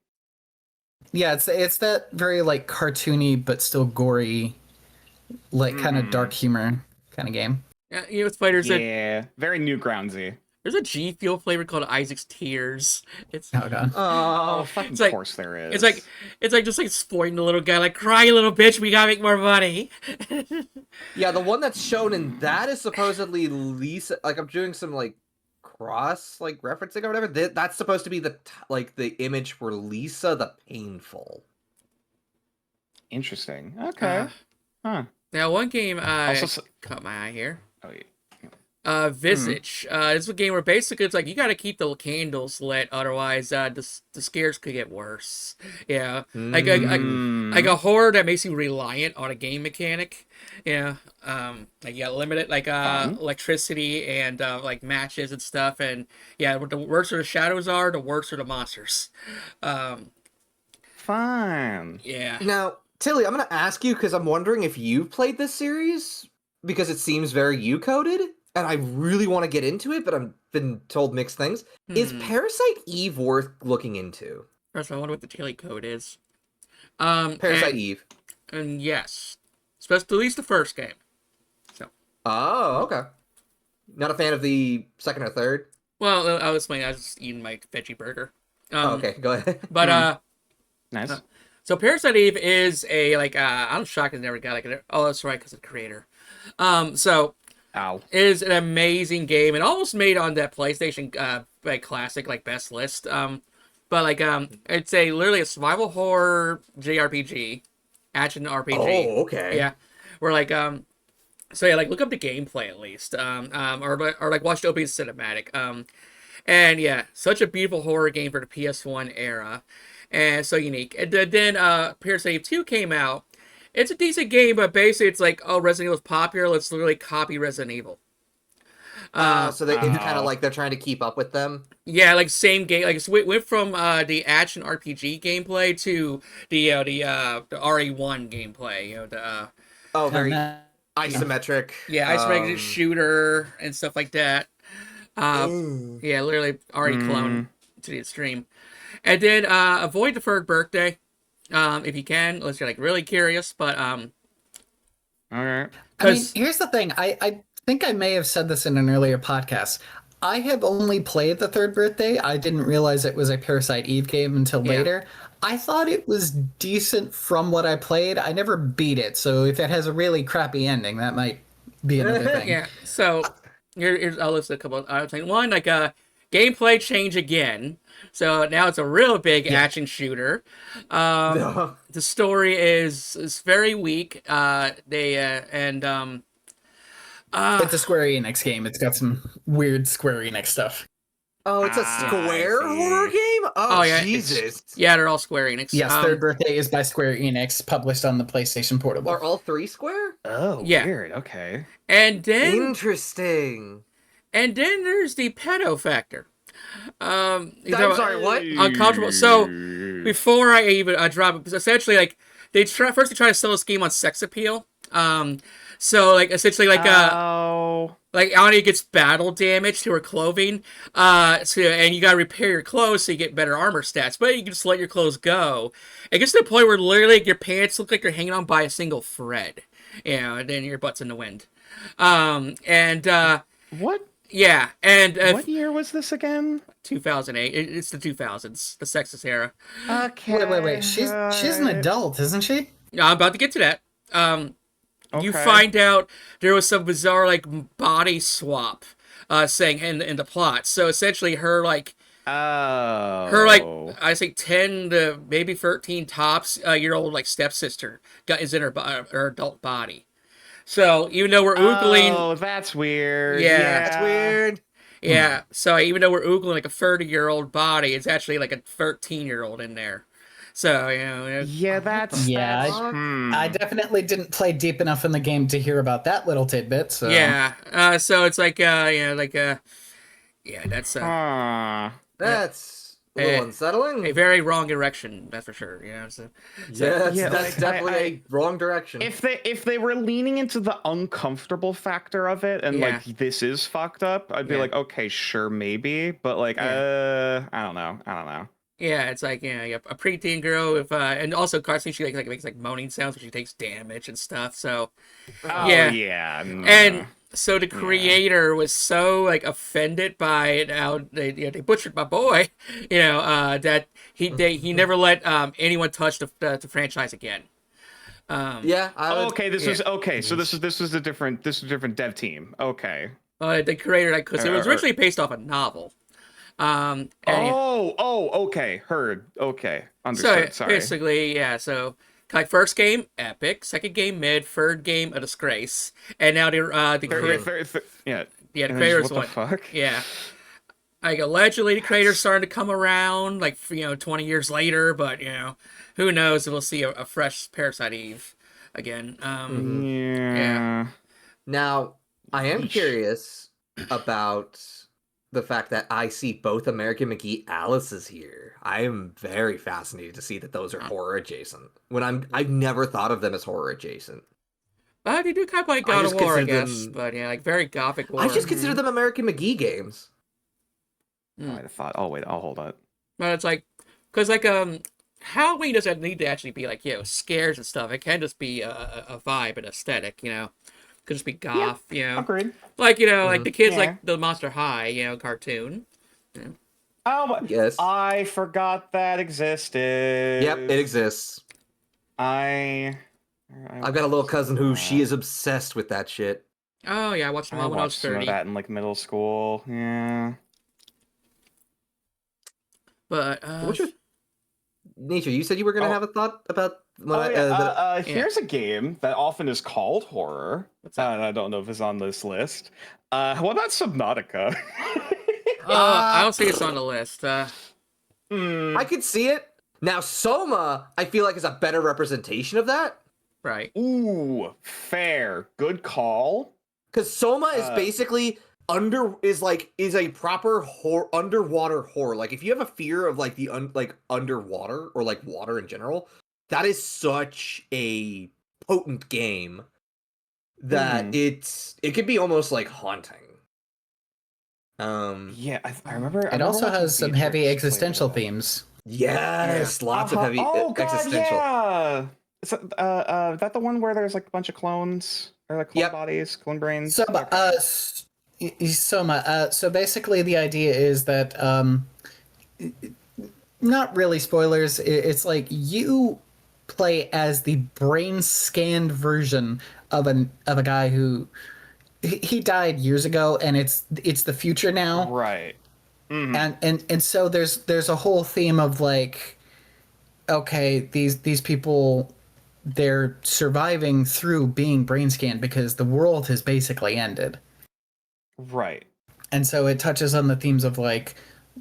Yeah, it's that very like cartoony but still gory, like kind of dark humor kind of game. Yeah, you know what's funny? Yeah, very Newgroundsy. There's a G Fuel flavor called Isaac's Tears. It's Oh god. Oh, Fucking It's like- course there is. it's like just like spoiling the little guy, like cry, you little bitch, we gotta make more money. yeah, the one that's shown in that is supposedly Lisa. Like, I'm doing some like cross like referencing or whatever. That's supposed to be the image for Lisa the Painful. Interesting. Okay. Huh. Now, one game Also, caught my eye here. oh yeah. Visage. This is a game where basically it's like you got to keep the candles lit, otherwise the scares could get worse. Yeah, like a horror that makes you reliant on a game mechanic. Yeah, like you got limited like electricity and like matches and stuff, and yeah, the worse the shadows are, the worse are the monsters. Fun. Yeah. Now, Tilly, I'm going to ask you because I'm wondering if you've played this series because it seems very U-coded, and I really want to get into it, but I've been told mixed things. Is Parasite Eve worth looking into? First, I wonder what the Tilly code is. Parasite Eve. And yes, especially at least the first game. So. Oh, okay. Not a fan of the second or third? Well, I was just eating my veggie burger. Okay, go ahead. But Nice. so Parasite Eve is a like I'm shocked it never got like oh that's right because of the creator. So Ow. it is an amazing game. It almost made on that PlayStation like classic like best list. But like it's a literally a survival horror JRPG, action RPG. Oh, okay. Yeah, we're like so yeah, like look up the gameplay at least. Or like watch the opening cinematic. And yeah, such a beautiful horror game for the PS1 era. And so unique. And then Parasite Eve 2 came out. It's a decent game, but basically it's like, oh, Resident Evil is popular, let's literally copy Resident Evil. So it's kind of like they're trying to keep up with them. Yeah, like same game. Like it went from the action RPG gameplay to the RE1 gameplay. You know the Very isometric. yeah, isometric shooter and stuff like that. Yeah, literally already cloned to the extreme. And then avoid the third birthday, if you can, unless you're like really curious. But All right. I mean, here's the thing. I think I may have said this in an earlier podcast. I have only played the third birthday. I didn't realize it was a Parasite Eve game until later. I thought it was decent from what I played. I never beat it, so if it has a really crappy ending, that might be another thing. yeah, so here's I'll list a couple of other things. One, like gameplay change again. So now it's a real big action shooter. The story is very weak. It's a Square Enix game. It's got some weird Square Enix stuff. Oh, it's a Square horror game? Oh, yeah, Jesus. Yeah, they're all Square Enix. Yes, Third Birthday is by Square Enix, published on the PlayStation Portable. Are all 3 Square? Oh, Yeah. weird. Okay. And then Interesting. there's the pedo factor. I'm sorry, what? Uncomfortable. So before I even drop it, essentially like they try to sell this game on sex appeal. So like essentially like Oh. like Anya gets battle damage to her clothing, and you gotta repair your clothes so you get better armor stats. But you can just let your clothes go. It gets to the point where literally your pants look like they're hanging on by a single thread, and then your butt's in the wind. And What yeah, and what year was this again? 2008. It's the 2000s, the sexist era. Okay. Wait. She's an adult, isn't she? Now, I'm about to get to that. You Okay. find out there was some bizarre like body swap saying in the plot. So essentially her like Oh. I say 10 to maybe 13 tops year old like stepsister is in her adult body. So even though we're oogling, Oh, that's weird. Yeah. That's weird. yeah. So even though we're oogling like a 30-year-old body, it's actually like a 13-year-old in there. So Yeah, that's Yeah, I definitely didn't play deep enough in the game to hear about that little tidbit. So yeah. So it's like yeah, that's Huh. That's a little unsettling. a very wrong direction, that's for sure. So Yeah, Yeah, that's like, definitely I- a wrong direction. If they were leaning into the uncomfortable factor of it and Yeah. like this is fucked up, I'd be Yeah. like, okay, sure, maybe, but like, I don't know. yeah, it's like you have a preteen girl with and also Carson she like makes like moaning sounds when she takes damage and stuff. So Oh Yeah. yeah, and so the creator was so like offended by how they butchered my boy, that he never let anyone touch the franchise again. Yeah, I would, okay, this Yeah. was okay. So this was a different dev team. Okay. The creator because it was originally based off a novel. And Okay, heard. Okay, so understood. Sorry. basically, yeah. So like first game epic, second game mid, third game a disgrace, and now the Yeah. yeah, the And then creators just, what one. the fuck? Yeah. Like allegedly the creator's starting to come around like 20 years later, but who knows if we'll see a fresh Parasite Eve again. Yeah. Now, I am Yeesh. curious about the fact that I see both American McGee Alice's here. I am very fascinated to see that those are horror adjacent. I've never thought of them as horror adjacent. But they do kind of like I God just of War, I consider guess. them- But yeah, like very gothic war. I just consider them American McGee games. Oh, I thought. Oh wait, I'll hold that. But it's like, because like Halloween doesn't need to actually be like scares and stuff. It can just be a vibe and aesthetic. Could just be goth. Agreed. Like like the kids Yeah. like the Monster High cartoon. Oh, but Yes. I forgot that existed. Yep, it exists. I've I've got a little cousin who she is obsessed with that shit. Oh yeah, I watched them all when I was watched some of 30. that in like middle school. Yeah. But What's your nature? You said you were gonna Oh. have a thought about when Oh, yeah. that- Here's a game that often is called horror. What's that? And I don't know if it's on this list. What about Subnautica? I don't think it's on the list. Hmm. I could see it. Now Soma, I feel like is a better representation of that. Right. Ooh, fair. Good call. Because Soma is basically is a proper underwater horror. Like if you have a fear of like the underwater or like water in general, that is such a potent game that it could be almost like haunting. Yeah, I remember. it also has some heavy existential themes. themes. Yes, lots of heavy Oh god, existential. yeah. Is that the one where there's like a bunch of clones or like clone Yep. bodies, clone brains? So, so basically, the idea is that not really spoilers. It's like you play as the brain scanned version of a guy who he died years ago, and it's the future now. Right. Mhm. And so there's a whole theme of like, okay, these people, they're surviving through being brain scanned because the world has basically ended. Right. And so it touches on the themes of like,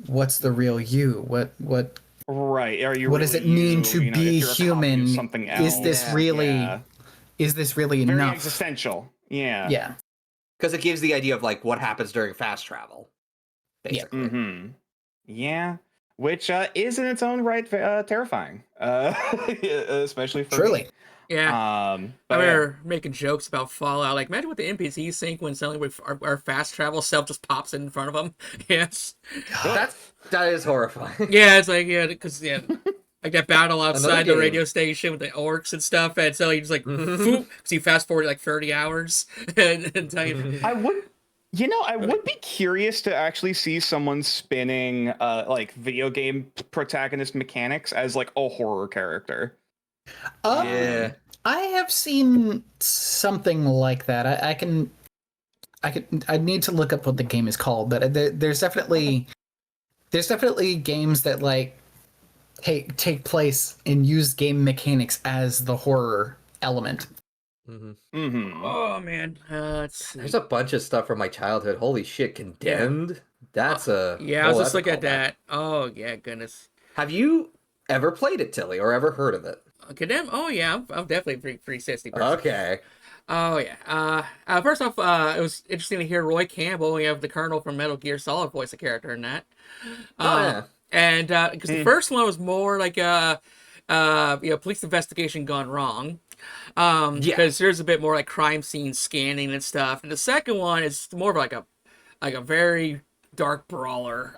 what's the real you? What Right. Are you? what does it really mean you? to You know, be if you're a copy of human? something Is this else. really Yeah. is this really Very enough? existential? Yeah. Yeah. Because it gives the idea of like what happens during fast travel. Basically. Mm-hmm. Yeah. Which is in its own right terrifying. Especially for Truly. me. Yeah. I But yeah. remember making jokes about Fallout. Like, imagine what the NPCs think when suddenly our fast travel self just pops in front of them. Yes. That is horrifying. Yeah, it's like, yeah, because, yeah, like that battle Another outside the game. radio station with the orcs and stuff, and so you just like, foop, so you fast forward like 30 hours and tell you, I would, I would be curious to actually see someone spinning like video game protagonist mechanics as like a horror character. Yeah. I have seen something like that. I need to look up what the game is called, but there's definitely games that like take place and use game mechanics as the horror element. oh man, There's a bunch of stuff from my childhood. Holy shit, Condemned? That's a... yeah, I was just that's a looking at callback. that. Oh yeah, goodness. Have you ever played it, Tilly, or ever heard of it? Condemn. Oh yeah, I'm definitely a 360 person. Okay. Oh yeah. First off, it was interesting to hear Roy Campbell. We have the Colonel from Metal Gear Solid voice a character in that. Yeah. And because the first one was more like police investigation gone wrong. Because there's a bit more like crime scene scanning and stuff. And the second one is more of like a very dark brawler.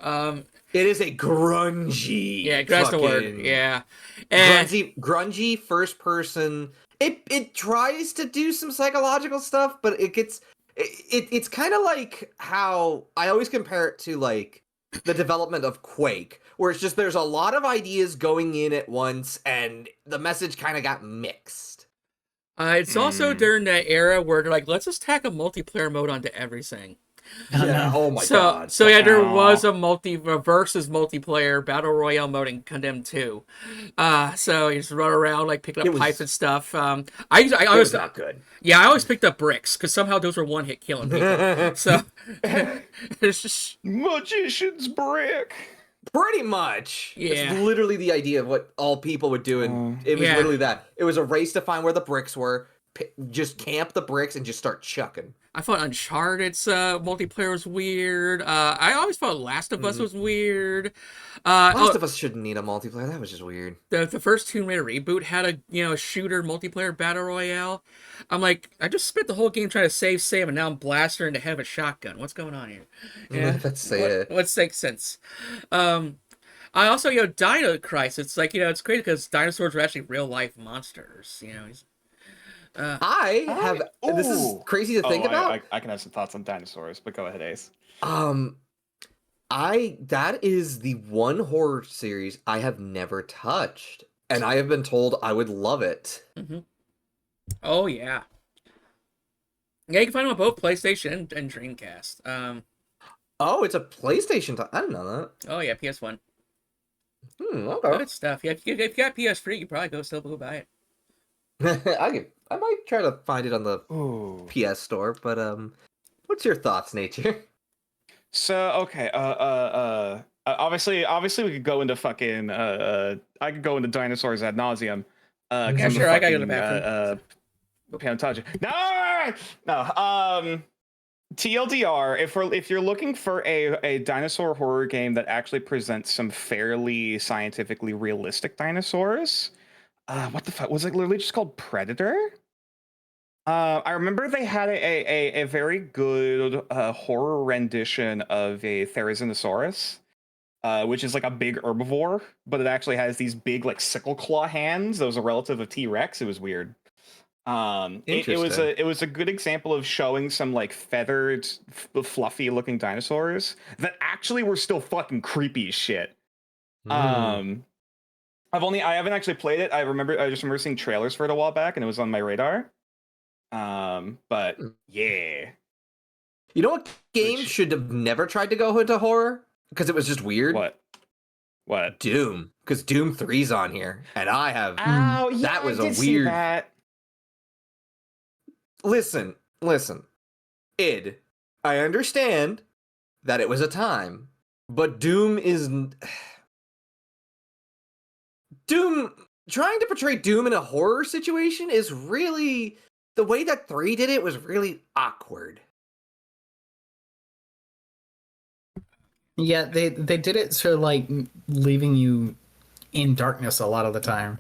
It is a grungy. Yeah, that's the word. Yeah, and grungy first person. It tries to do some psychological stuff, but it's kind of like how I always compare it to like the development of Quake, where it's just there's a lot of ideas going in at once, and the message kind of got mixed. it's also during that era where they're like, let's just tack a multiplayer mode onto everything. Yeah. Oh my god. So yeah, there was a versus multiplayer battle royale mode in Condemned 2. So you just run around like picking up pipes and stuff. I It always was not good. Yeah, I always picked up bricks because somehow those were one hit killing people. So it's just Magician's brick. Pretty much. Yeah. It's literally the idea of what all people would do, and it was literally that. It was a race to find where the bricks were, just camp the bricks, and just start chucking. I thought Uncharted's multiplayer was weird. I always thought Last of Us was weird. Last of Us shouldn't need a multiplayer. That was just weird. The first Tomb Raider reboot had a shooter multiplayer battle royale. I'm like, I just spent the whole game trying to save Sam, and now I'm blasting her into head with a shotgun. What's going on here? Yeah, Let's say it. What makes sense? I also, Dino Crisis. It's like, it's great because dinosaurs are actually real life monsters. This is crazy to think about. I can have some thoughts on dinosaurs, but go ahead, Ace. That is the one horror series I have never touched, and I have been told I would love it. Mm-hmm. Oh yeah. Yeah, you can find them on both PlayStation and Dreamcast. Oh, it's a PlayStation. I didn't know that. Oh yeah, PS1. Okay. Good stuff. Yeah, if you got PS3, you probably still go buy it. I might try to find it on the PS Store, but what's your thoughts, Nature? So okay, obviously we could go into fucking I could go into dinosaurs ad nauseum. Yeah, sure. I gotta go to the bathroom. No. TLDR, if you're looking for a dinosaur horror game that actually presents some fairly scientifically realistic dinosaurs, what the fuck was it? Literally just called Predator. I remember they had a very good horror rendition of a Therizinosaurus, which is like a big herbivore, but it actually has these big like sickle claw hands. That was a relative of T-Rex. It was weird. It was a good example of showing some like feathered, fluffy looking dinosaurs that actually were still fucking creepy as shit. I haven't actually played it. I just remember seeing trailers for it a while back, and it was on my radar. But yeah. You know what game should have never tried to go into horror because it was just weird? What? Doom, because Doom 3's on here, and I have. Oh, yeah, that was I did a see weird. That. Listen, id. I understand that it was a time, but Doom is. Doom, trying to portray Doom in a horror situation is really, the way that 3 did it was really awkward. Yeah, they did it so like leaving you in darkness a lot of the time.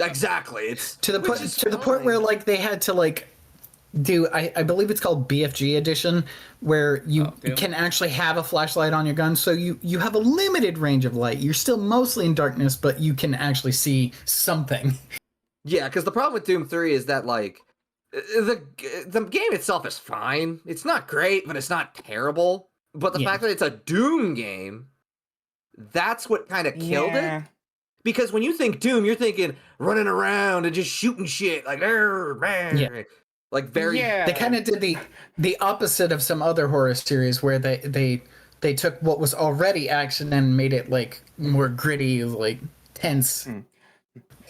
Exactly. It's To the which point is to the point where fine. like they had to like do I believe it's called BFG edition, where you Doom. can actually have a flashlight on your gun, so you have a limited range of light. You're still mostly in darkness, but you can actually see something. Yeah, because the problem with Doom 3 is that like the game itself is fine. It's not great, but it's not terrible. But the Yeah. fact that it's a Doom game, that's what kind of killed it. Because when you think Doom, you're thinking running around and just shooting shit like like very Yeah. They kind of did the opposite of some other horror series where they took what was already action and made it like more gritty, like tense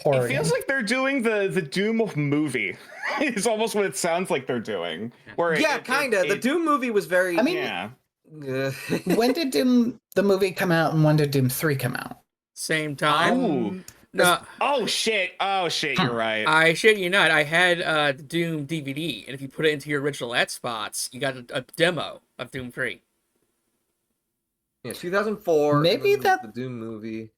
horror. It feels game. like they're doing the Doom of movie. Is almost what it sounds like they're doing. Where kind of. The Doom movie was very. I mean, yeah. when did Doom the movie come out and when did Doom 3 come out? Same time. Ooh. No, Oh shit! You're right. I shit you not. I had the Doom DVD, and if you put it into your original spots, you got a demo of Doom 3. Yeah, 2004. Maybe and then that- the Doom movie.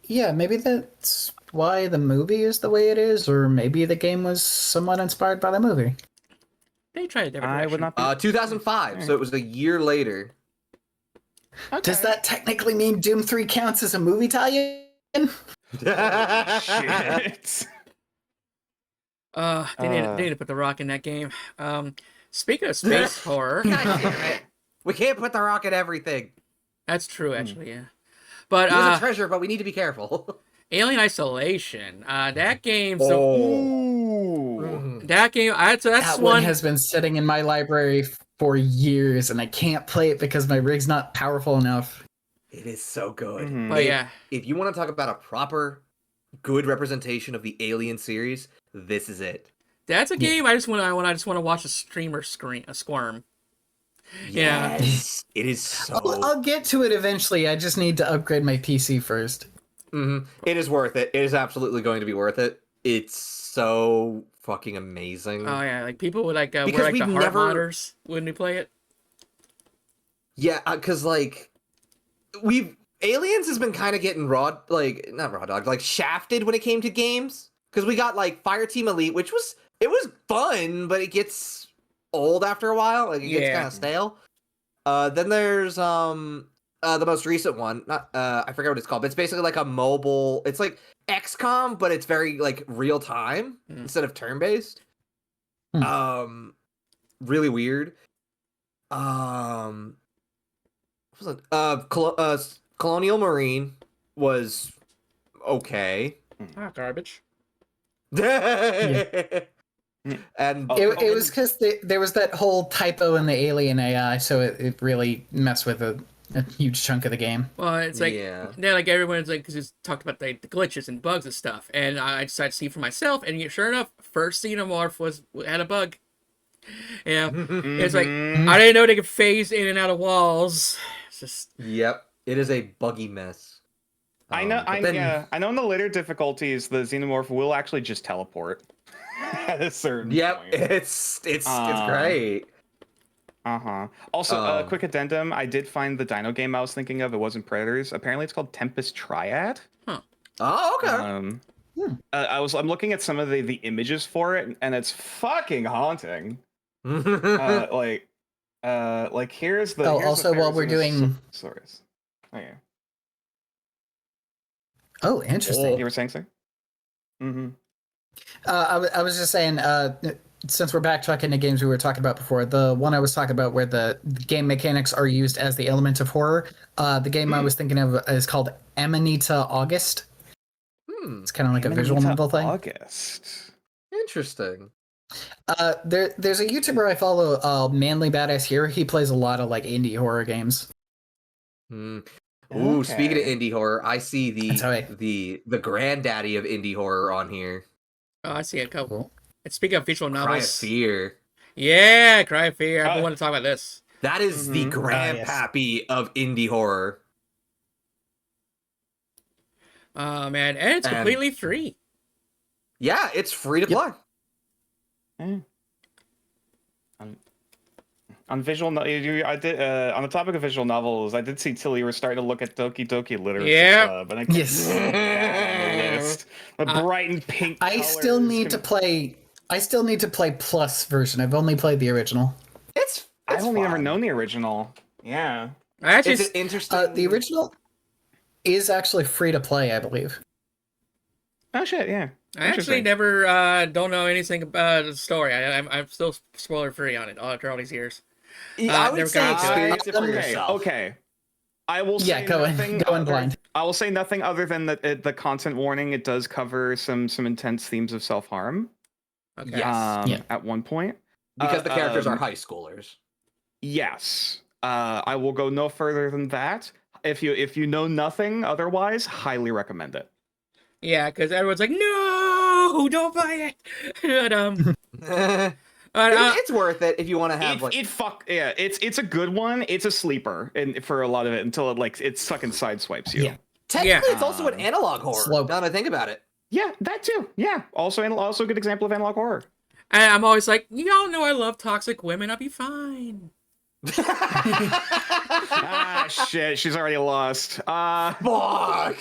Yeah, maybe that's why the movie is the way it is, or maybe the game was somewhat inspired by the movie. They tried a different I would direction. not be. 2005. So it was a year later. Does that technically mean Doom 3 counts as a movie tie-in? Shit. They need to put the Rock in that game. Speaking of space horror, God damn it. We can't put the Rock in everything. that's true actually, yeah. But He's a treasure, but we need to be careful. Alien Isolation, that game's Ooh. that game. That's That one has been sitting in my library for years, and I can't play it because my rig's not powerful enough. It is so good. Mhm. But yeah, If you want to talk about a proper, good representation of the Alien series, this is it. that's a game I just want to watch a streamer squirm. Yeah. Yes. It is so. I'll get to it eventually. I just need to upgrade my PC first. It is worth it. It is absolutely going to be worth it. It's so fucking amazing. Oh yeah, like people would like wear Because like the we've heart never- monitors when we play it. Yeah, because like Aliens has been kind of getting not raw dog, like shafted when it came to games. Because we got like Fireteam Elite, which was fun, but it gets old after a while. Like it gets kind of stale. Then there's the most recent one. Not I forget what it's called, but it's basically like a mobile. It's like XCOM, but it's very like real time instead of turn based. Really weird. What was it? Colonial Marine was okay. Garbage. And It was because there was that whole typo in the alien AI, so it really messed with a huge chunk of the game. Well, it's like Yeah. like everyone's like because it's talked about the glitches and bugs and stuff, and I decided to see for myself, and sure enough, first xenomorph had a bug. Yeah, it's like I didn't know they could phase in and out of walls. It's just Yep, it is a buggy mess. I know. I know. In the later difficulties, the xenomorph will actually just teleport at a certain point. It's great. Also, quick addendum: I did find the dino game I was thinking of. It wasn't Predators. Apparently, it's called Tempest Triad. Oh, okay. I'm looking at some of the images for it, and it's fucking haunting. Like here's the. Here's also the while we're doing. Source. Okay. Oh, interesting. You were saying so? Mm-hmm. I was just saying, since we're backtracking to games we were talking about before, the one I was talking about where the game mechanics are used as the element of horror, the game I was thinking of is called Amanita August. It's kind of like a visual novel thing. August. Interesting. There's a YouTuber I follow, Manly Badass Hero. He plays a lot of like indie horror games. Ooh, speaking of indie horror, I see That's the granddaddy of indie horror on here. oh, I see a couple. And speaking of visual Cry of novels, Fear. yeah, Cry of Fear. I've been wanting to talk about this. That is the grandpappy of indie horror. Oh man, and it's completely free. Yeah, it's free to play. On visual, I did. On the topic of visual novels, I did see Tilly. You were starting to look at Doki Doki Literature Club, and I Yes. best. The bright and pink. I still need to play. I still need to play Plus version. I've only played the original. I've only never known the original. Yeah. I actually It's an interesting. The original is actually free to play, I believe. Oh shit! Yeah. I actually never don't know anything about the story. I'm still spoiler free on it after all these years. I would never say got into it. experience it for yourself. Okay. I will say go nothing. in blind. I will say nothing other than the content warning. It does cover some intense themes of self-harm. Okay. Yes. At one point, Because the characters are high schoolers. Yes. I will go no further than that. If you know nothing otherwise, highly recommend it. Yeah, because everyone's like, no, don't buy it. But, It's worth it if you want to have it's a good one. It's a sleeper and for a lot of it until it fucking sideswipes you. Yeah. Technically, it's also an analog horror. Slope. Now that I think about it. Yeah, that too. Yeah, also a good example of analog horror. and I'm always like, y'all know I love toxic women. I'll be fine. Shit, she's already lost. Fuck.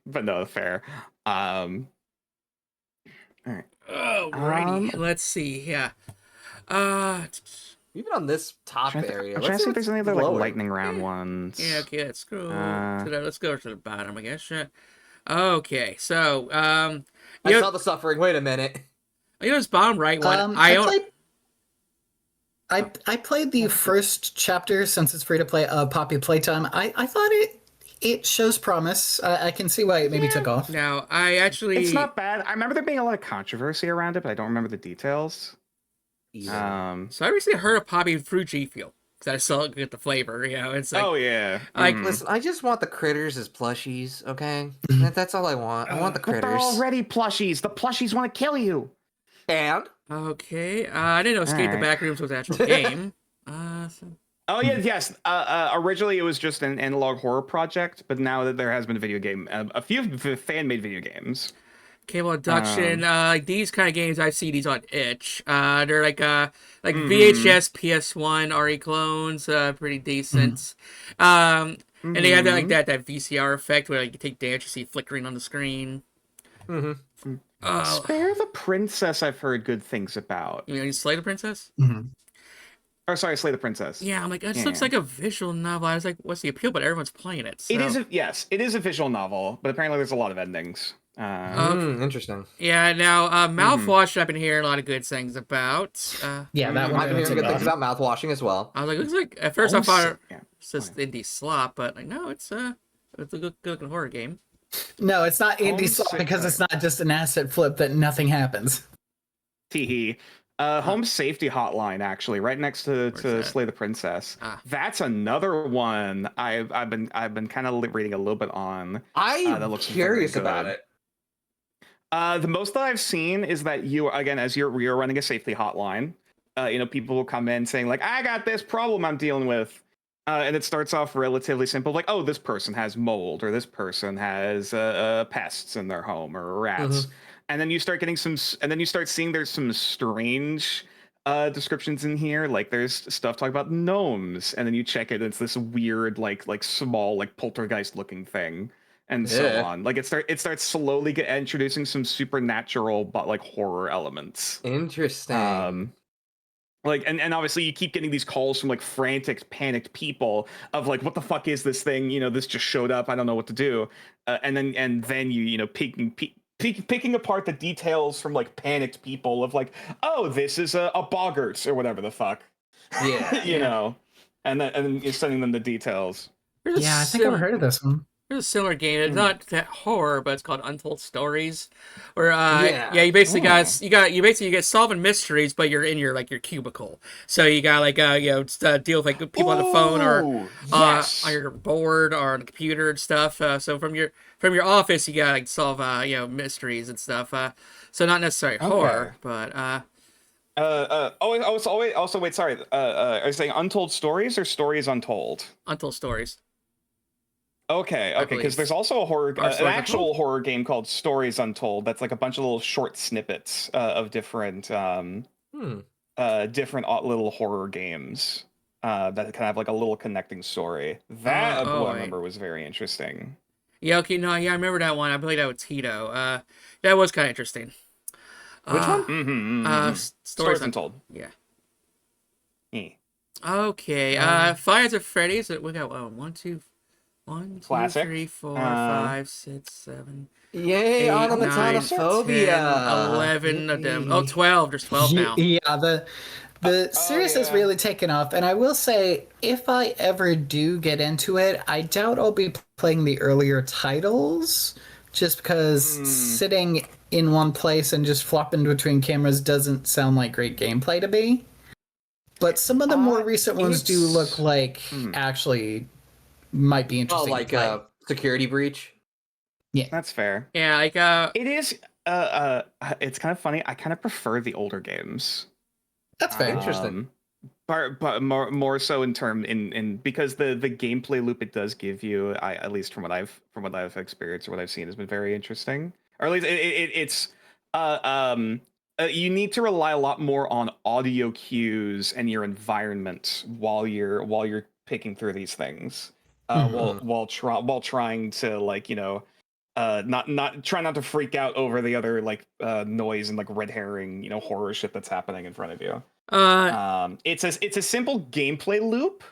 But no, fair. All right. Alrighty, let's see. Yeah. Even on this top area, I'm trying to see if there's any other lower. lightning round ones. Yeah. Okay. Let's go let's go to the bottom. I guess. Okay. So I saw the suffering. Wait a minute. this bottom right one. I played the first chapter since it's free to play. Poppy Playtime. I thought it shows promise. I can see why it maybe took off. Now I actually. It's not bad. I remember there being a lot of controversy around it, but I don't remember the details. Yeah. So I recently heard of Poppy Fruit G Fuel because I still get the flavor. It's like, oh yeah. Listen, I just want the critters as plushies. Okay, that's all I want. I want the critters. They're already plushies. The plushies want to kill you. And okay. I didn't know Escape the Backrooms was an actual game. Oh yeah, yes. Originally it was just an analog horror project, but now that there has been a video game, a few fan-made video games. Cable Abduction, like these kind of games, I see these on itch. They're like VHS, PS1, RE clones, pretty decent. And they have that VCR effect where you take damage, you see flickering on the screen. Spare the Princess, I've heard good things about. You Slay the Princess? Or sorry, Slay the Princess. Yeah, I'm like, it looks like a visual novel. I was like, what's the appeal? But everyone's playing it. So. It is a visual novel, but apparently there's a lot of endings. Interesting. Yeah, now Mouthwash, I've been hearing a lot of good things about. That one. I've been hearing good things about mouthwashing as well. I was like, looks like at first I thought it's just indie slop, but like no, it's a good looking horror game. No, it's not indie slop because it's not just an asset flip that nothing happens. Teehee. Home Safety Hotline, actually, right next to Slay the Princess. That's another one I've been kind of reading a little bit on. I'm curious about it. The most that I've seen is that you're running a safety hotline. People will come in saying like, I got this problem I'm dealing with. And it starts off relatively simple, like, oh, this person has mold, or this person has pests in their home, or rats. And then you start seeing there's some strange descriptions in here. Like there's stuff talking about gnomes, and then you check it, and it's this weird, like small, like poltergeist looking thing. And so on. Like it starts slowly introducing some supernatural but like horror elements. Interesting. And obviously you keep getting these calls from like frantic, panicked people of like, what the fuck is this thing? This just showed up. I don't know what to do. And then you picking apart the details from like panicked people of like, oh, this is a boggart or whatever the fuck. Yeah. And then you're sending them the details. I think I've heard of this one. There's a similar game. It's not that horror, but it's called Untold Stories. Where you basically get solving mysteries, but you're in your cubicle. So you got deal with like people on the phone or on your board or on the computer and stuff. So from your office, you got like solve mysteries and stuff. So not necessarily horror, but wait, sorry. Are you saying Untold Stories or Stories Untold? Untold Stories. Okay, because there's also an actual horror game called Stories Untold. That's like a bunch of little short snippets of different little horror games that kind of have like a little connecting story. That I remember was very interesting. Yeah, okay, no, yeah, I remember that one. I played that with Tito. That was kind of interesting. Which one? Stories Untold. Untold. Yeah. Eh. Okay. Five Nights at Freddy's. We got one, two, Classic. 3, 4, 5, 6, 7, Yay, 8, on 9, 10, Automatonophobia. 11 of them. Yay. Oh, 12. There's 12 now. Yeah, the series has really taken off, and I will say, if I ever do get into it, I doubt I'll be playing the earlier titles, just because sitting in one place and just flopping between cameras doesn't sound like great gameplay to me. But some of the more recent ones do look like actually might be interesting. Oh, like a security breach? Yeah. That's fair. Yeah, like It is it's kind of funny. I kind of prefer the older games. That's fair. Interesting. But more so in because the gameplay loop it does give you, at least from what I've experienced or what I've seen, has been very interesting. Or at least it's you need to rely a lot more on audio cues and your environment while you're picking through these things. While trying to, like, not try not to freak out over the other, like, noise and, like, red herring, horror shit that's happening in front of you. It's a simple gameplay loop.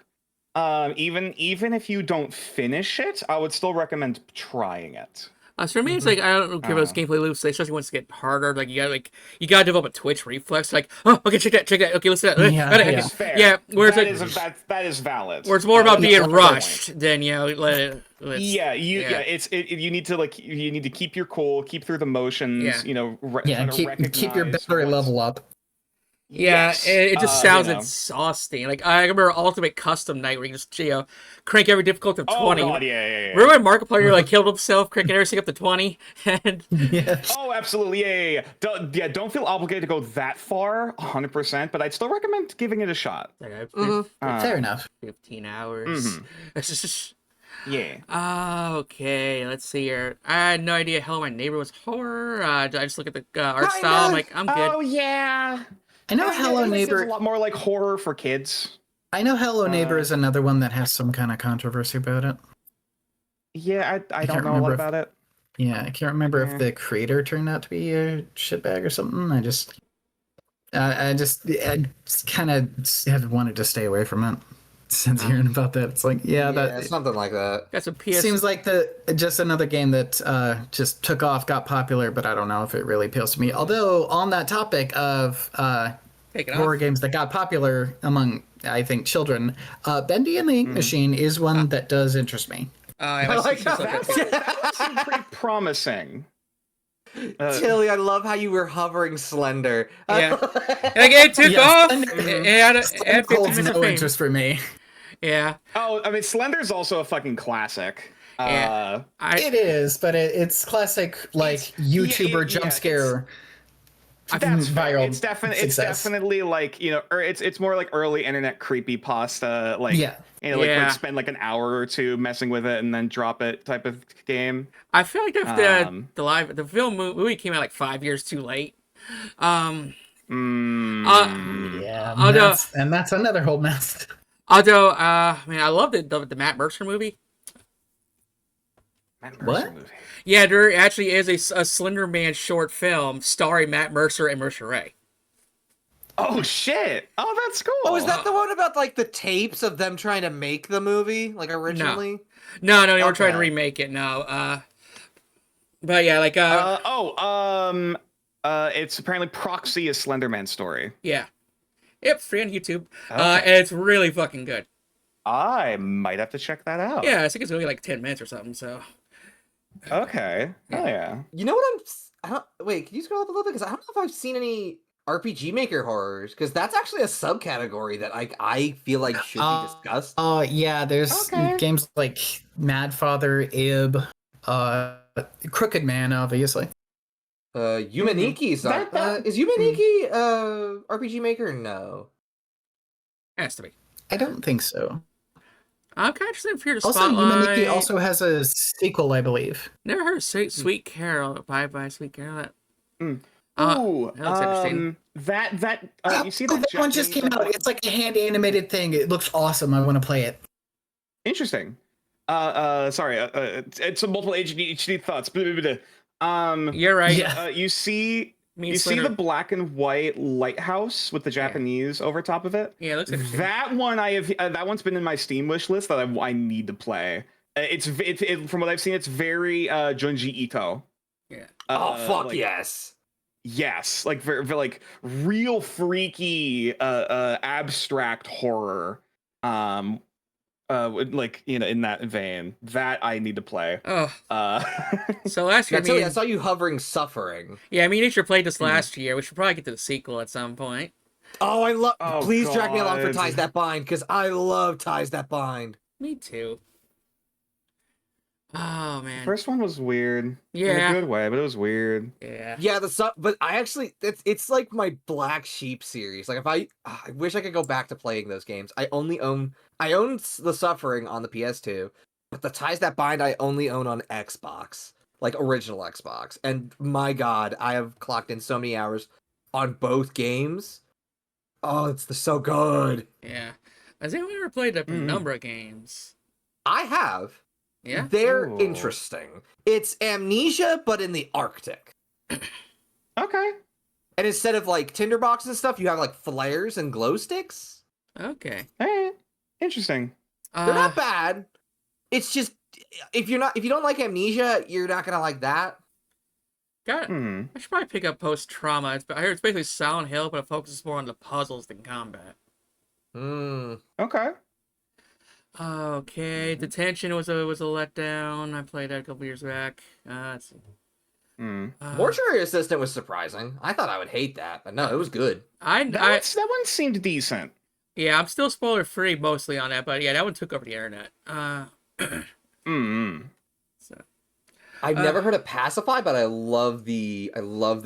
Even if you don't finish it, I would still recommend trying it. so for me, it's like, I don't care about those gameplay loops, especially once it get harder. Like, you gotta develop a twitch reflex. Like, oh, okay, check that. Okay, let's do that. Yeah, Okay. yeah. Fair. Yeah, where it's that is valid. where it's more about being That's rushed than let it. You need to keep your cool, keep through the motions. Keep your battery level up. Yeah, Yes. it just sounds exhausting. Like, I remember Ultimate Custom Night where you just crank every difficulty to 20. Oh god, yeah. Remember when Markiplier like killed himself cranking everything up to 20? And Yes. Oh, absolutely, yeah. Don't feel obligated to go that far, 100%. But I'd still recommend giving it a shot. Fair enough. 15 hours. Yeah. Okay, let's see here. I had no idea Hello My Neighbor was horror. I just look at the art style. I'm like, I'm good. Oh yeah. I know Hello Neighbor. It's a lot more like horror for kids. I know Hello Neighbor is another one that has some kind of controversy about it. Yeah, I don't can't know a lot remember about it. Yeah, I can't remember if the creator turned out to be a shitbag or something. I just kind of have wanted to stay away from it since hearing about that. It's like, something like that. Got some PS. Seems like just another game that just took off, got popular, but I don't know if it really appeals to me. Although on that topic of horror games that got popular among, I think, children, Bendy and the Ink Machine is one that does interest me. I like That seemed pretty promising. Tilly, I love how you were hovering Slender. Yeah. Like, it took off. It had 15 Holds minutes of no fame. interest for me. Yeah. Oh, I mean, Slender's also a fucking classic. Yeah. It is, but it's classic, like, YouTuber jump scare. That's fair. Viral It's success. definitely like, or it's more like early internet creepypasta, like, like spend like an hour or two messing with it and then drop it type of game. I feel like the film movie came out like 5 years too late. Yeah, and that's another whole mess. Although, man, I love the Matt Mercer movie. What? Movie. Yeah, there actually is a Slender Man short film starring Matt Mercer and Mercer Ray. Oh shit! Oh, that's cool. Oh, is that the one about, like, the tapes of them trying to make the movie, like, originally? No, they were trying to remake it. No, but yeah, like it's apparently Proxy, a Slenderman story. yeah, yep, free on YouTube. And it's really fucking good. I might have to check that out. Yeah, I think it's only like 10 minutes or something. So okay, oh yeah. You know what wait, can you scroll up a little bit? Because I don't know if I've seen any RPG Maker horrors, because that's actually a subcategory that I feel like should be discussed. Oh, yeah, there's games like Mad Father, Ib, Crooked Man, obviously. Yumeniki, is Yumeniki RPG Maker? No. has to be. I don't think so. I'm kind of interested for your Also, spotlight. Yumeniki also has a sequel, I believe. Never heard of Sweet Carol. Bye bye, Sweet Carol. Ooh, that looks interesting. You see that one just came out. It's like a hand animated thing. It looks awesome. I want to play it. Interesting. Sorry. It's a multiple HD thoughts. Blah, blah, blah. You're right. Yeah. You see Me and you see Slender- the black and white lighthouse with the Japanese over top of it. Yeah, it looks interesting. That one that one's been in my Steam wish list that I need to play. It's from what I've seen, it's very Junji Ito. Yeah. Oh fuck like, yes. Yes, like very like real freaky abstract horror. Like in that vein, that I need to play. Oh, Uh, so last year, I saw you hovering suffering. yeah, me and Nature played this last year. We should probably get to the sequel at some point. Oh, I love. Oh, Please drag me along for God. Ties That Bind, because I love Ties That Bind. Me too. Oh man. First one was weird. In Yeah. a good way, but it was weird. Yeah. Yeah, but I actually it's like my Black Sheep series. Like if I wish I could go back to playing those games. I own the Suffering on the PS2, but the Ties That Bind I only own on Xbox, like original Xbox. And my God, I have clocked in so many hours on both games. Oh, they're so good. Yeah. Has anyone ever played a number of games? I have. Yeah. They're Ooh. interesting. It's Amnesia, but in the Arctic. Okay. And instead of like tinderboxes and stuff, you have like flares and glow sticks. Okay. Hey, interesting. They're not bad. It's just if you don't like Amnesia, you're not gonna like that. Got it. I should probably pick up Post Trauma. I heard it's basically Silent Hill, but it focuses more on the puzzles than combat. Okay. Okay, Detention was a letdown. I played that a couple years back. Let's see. Mortuary Assistant was surprising. I thought I would hate that, but no, it was good. That one seemed decent. Yeah, I'm still spoiler free mostly on that, but yeah, that one took over the internet. So I've never heard of Pacify, but I love the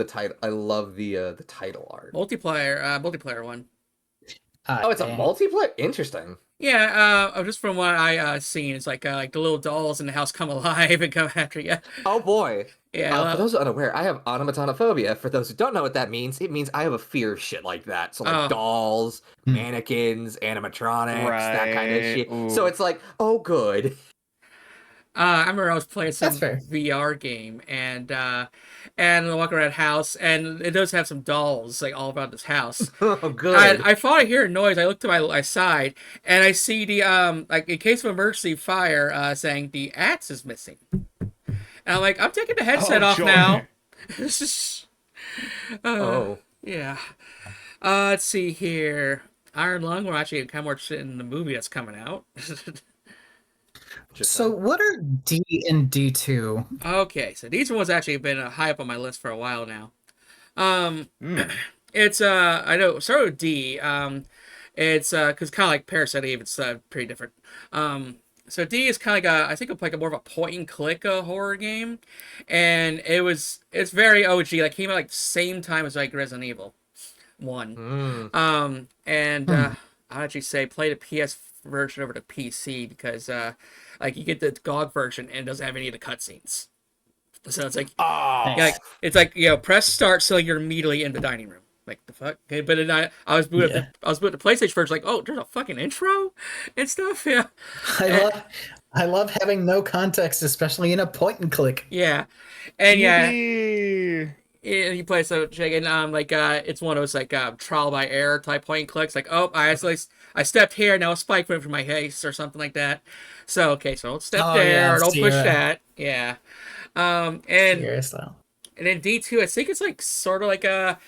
title. I love the title art. multiplayer one. Oh, it's a multiplayer. Interesting. Yeah, just from what I seen, it's like the little dolls in the house come alive and come after you. Oh boy. Yeah. For those unaware, I have automatonophobia. For those who don't know what that means, it means I have a fear of shit like that. So like dolls, mannequins, animatronics, that kind of shit. Ooh. So it's like, oh good. I remember I was playing some That's fair. VR game and I walk around the house and it does have some dolls like all around this house. Oh good. I thought I hear a noise. I look to my side and I see the like in case of emergency fire saying the axe is missing. And I'm like, I'm taking the headset off joy. now. This is yeah. Let's see here. Iron Lung. We're actually kind of more interested in the movie that's coming out. So what are D and D2? Okay, so these ones actually have been high up on my list for a while now. It's I know start with D. It's because kind of like Parasite Eve, it's pretty different. So D is kind of like I think it's like a more of a point and click horror game, and it's very OG. Like came out like the same time as like Resident Evil 1. I'd actually say play the PS version over to PC because like you get the GOG version and it doesn't have any of the cutscenes. So it's like it's like press start so you're immediately in the dining room. Like the fuck? Okay, but then I was booted the PlayStation version like, oh, there's a fucking intro and stuff. Yeah. I love having no context, especially in a point and click. Yeah. And Yippee. yeah, you play so chicken. Like it's one of those like trial by error type point and clicks. Like, oh, I stepped here, now a spike went from my face or something like that. So okay, so don't step there, don't push that. Yeah. And then D2, I think it's like sort of like a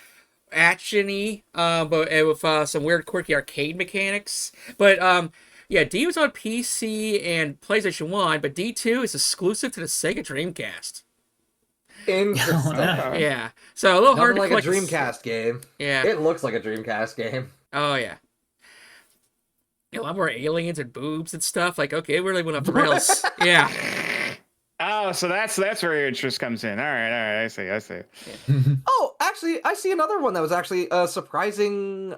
action-y, but with some weird quirky arcade mechanics. But yeah, D was on PC and PlayStation 1, but D2 is exclusive to the Sega Dreamcast. Interesting. Yeah, so a little hard to like collect. a Dreamcast game. Yeah. It looks like a Dreamcast game. Oh yeah. A lot more aliens and boobs and stuff. Like, okay, it really went off the rails. Yeah. Oh, so that's where your interest comes in. All right, I see. Oh, actually, I see another one that was actually a surprising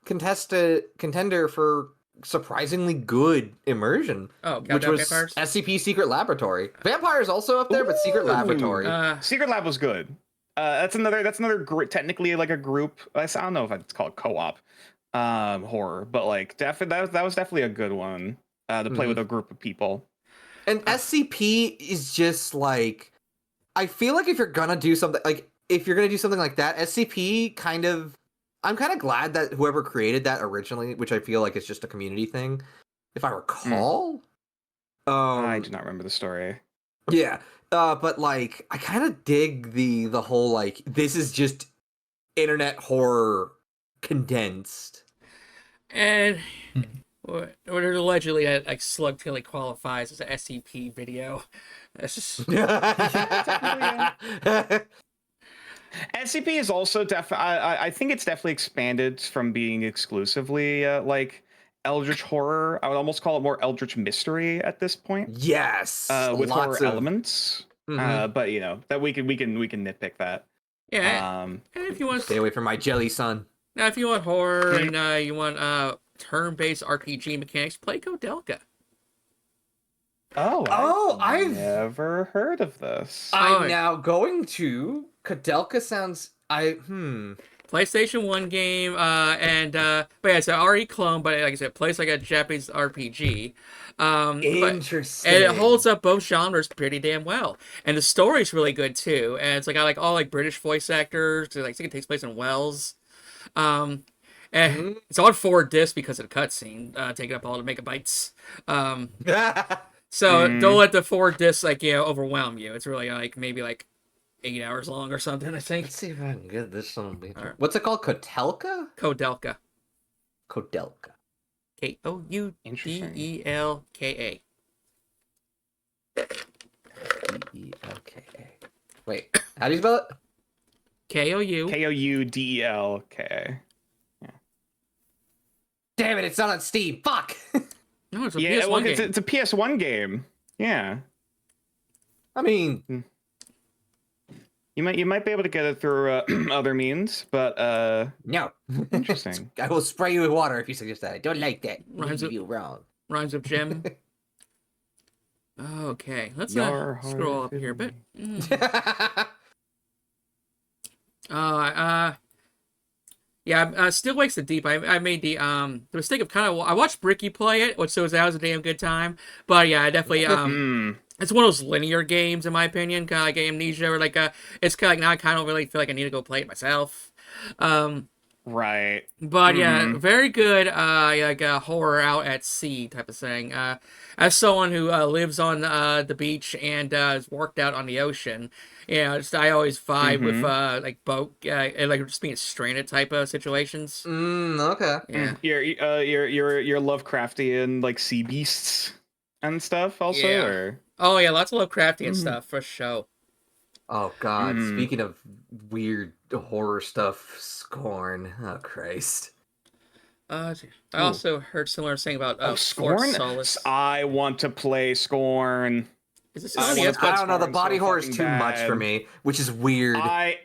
contender for surprisingly good immersion. Oh, which was Vampires? SCP Secret Laboratory. Vampires also up there, but Secret Laboratory. Secret Lab was good. That's another technically like a group. I don't know if it's called co-op horror, but like that was definitely a good one. to play with a group of people. And SCP is just like, I feel like if you're gonna do something like that, SCP kind of, I'm kind of glad that whoever created that originally, which I feel like is just a community thing, if I recall. I do not remember the story. Yeah, but like I kind of dig the whole like this is just internet horror condensed. And what allegedly like Slug Tilly qualifies as an SCP video. That's just SCP is also I think it's definitely expanded from being exclusively like Eldritch horror. I would almost call it more Eldritch mystery at this point. Yes, with lots horror of elements. But you know that we can nitpick that. yeah. And if you want stay away from my jelly son. now, if you want horror and you want turn-based RPG mechanics, play Kodelka. I've never heard of this. I'm now going to. Kodelka sounds. PlayStation 1 game, but yeah, it's an RE clone, but like I said, plays like a Japanese RPG. Interesting. And it holds up both genres pretty damn well. And the story's really good too. And it's like I like all like British voice actors. Like I think it takes place in Wales. And it's on 4 discs because of the cutscene, taking up all the megabytes. So don't let the 4 discs like overwhelm you. It's really like maybe like 8 hours long or something, I think. Let's see if I can get this on. Right. What's it called? Kotelka? Kodelka. Kodelka. Koudelka. Delka. Wait, how do you spell it? Koudelka. Yeah. Damn it! It's not on Steam. Fuck. No, it's a PS1 game. It's a PS1 game. Yeah. I mean. You might be able to get it through other means, but no. Interesting. I will spray you with water if you suggest that. I don't like that. Rhymes you wrong. Rhymes of gem. Okay, let's scroll up here a bit. Yeah, Still Wakes the Deep. I made the mistake of I watched Bricky play it, which so that was a damn good time. But yeah, I definitely it's one of those linear games in my opinion, kind of like Amnesia, or like it's kind of like now I kind of really feel like I need to go play it myself. Right. But yeah, very good like horror out at sea type of thing. As someone who lives on the beach and is worked out on the ocean, I always vibe with like boat and like just being stranded type of situations. Okay. Yeah. Your Lovecraftian like sea beasts and stuff also. Yeah. Or? Oh yeah, lots of Lovecraftian stuff for sure. Oh god, speaking of weird horror stuff, Scorn. Oh Christ. I also heard similar thing about Scorn. Solace. I want to play Scorn. Is this I don't know, the body horror is too much for me, which is weird. I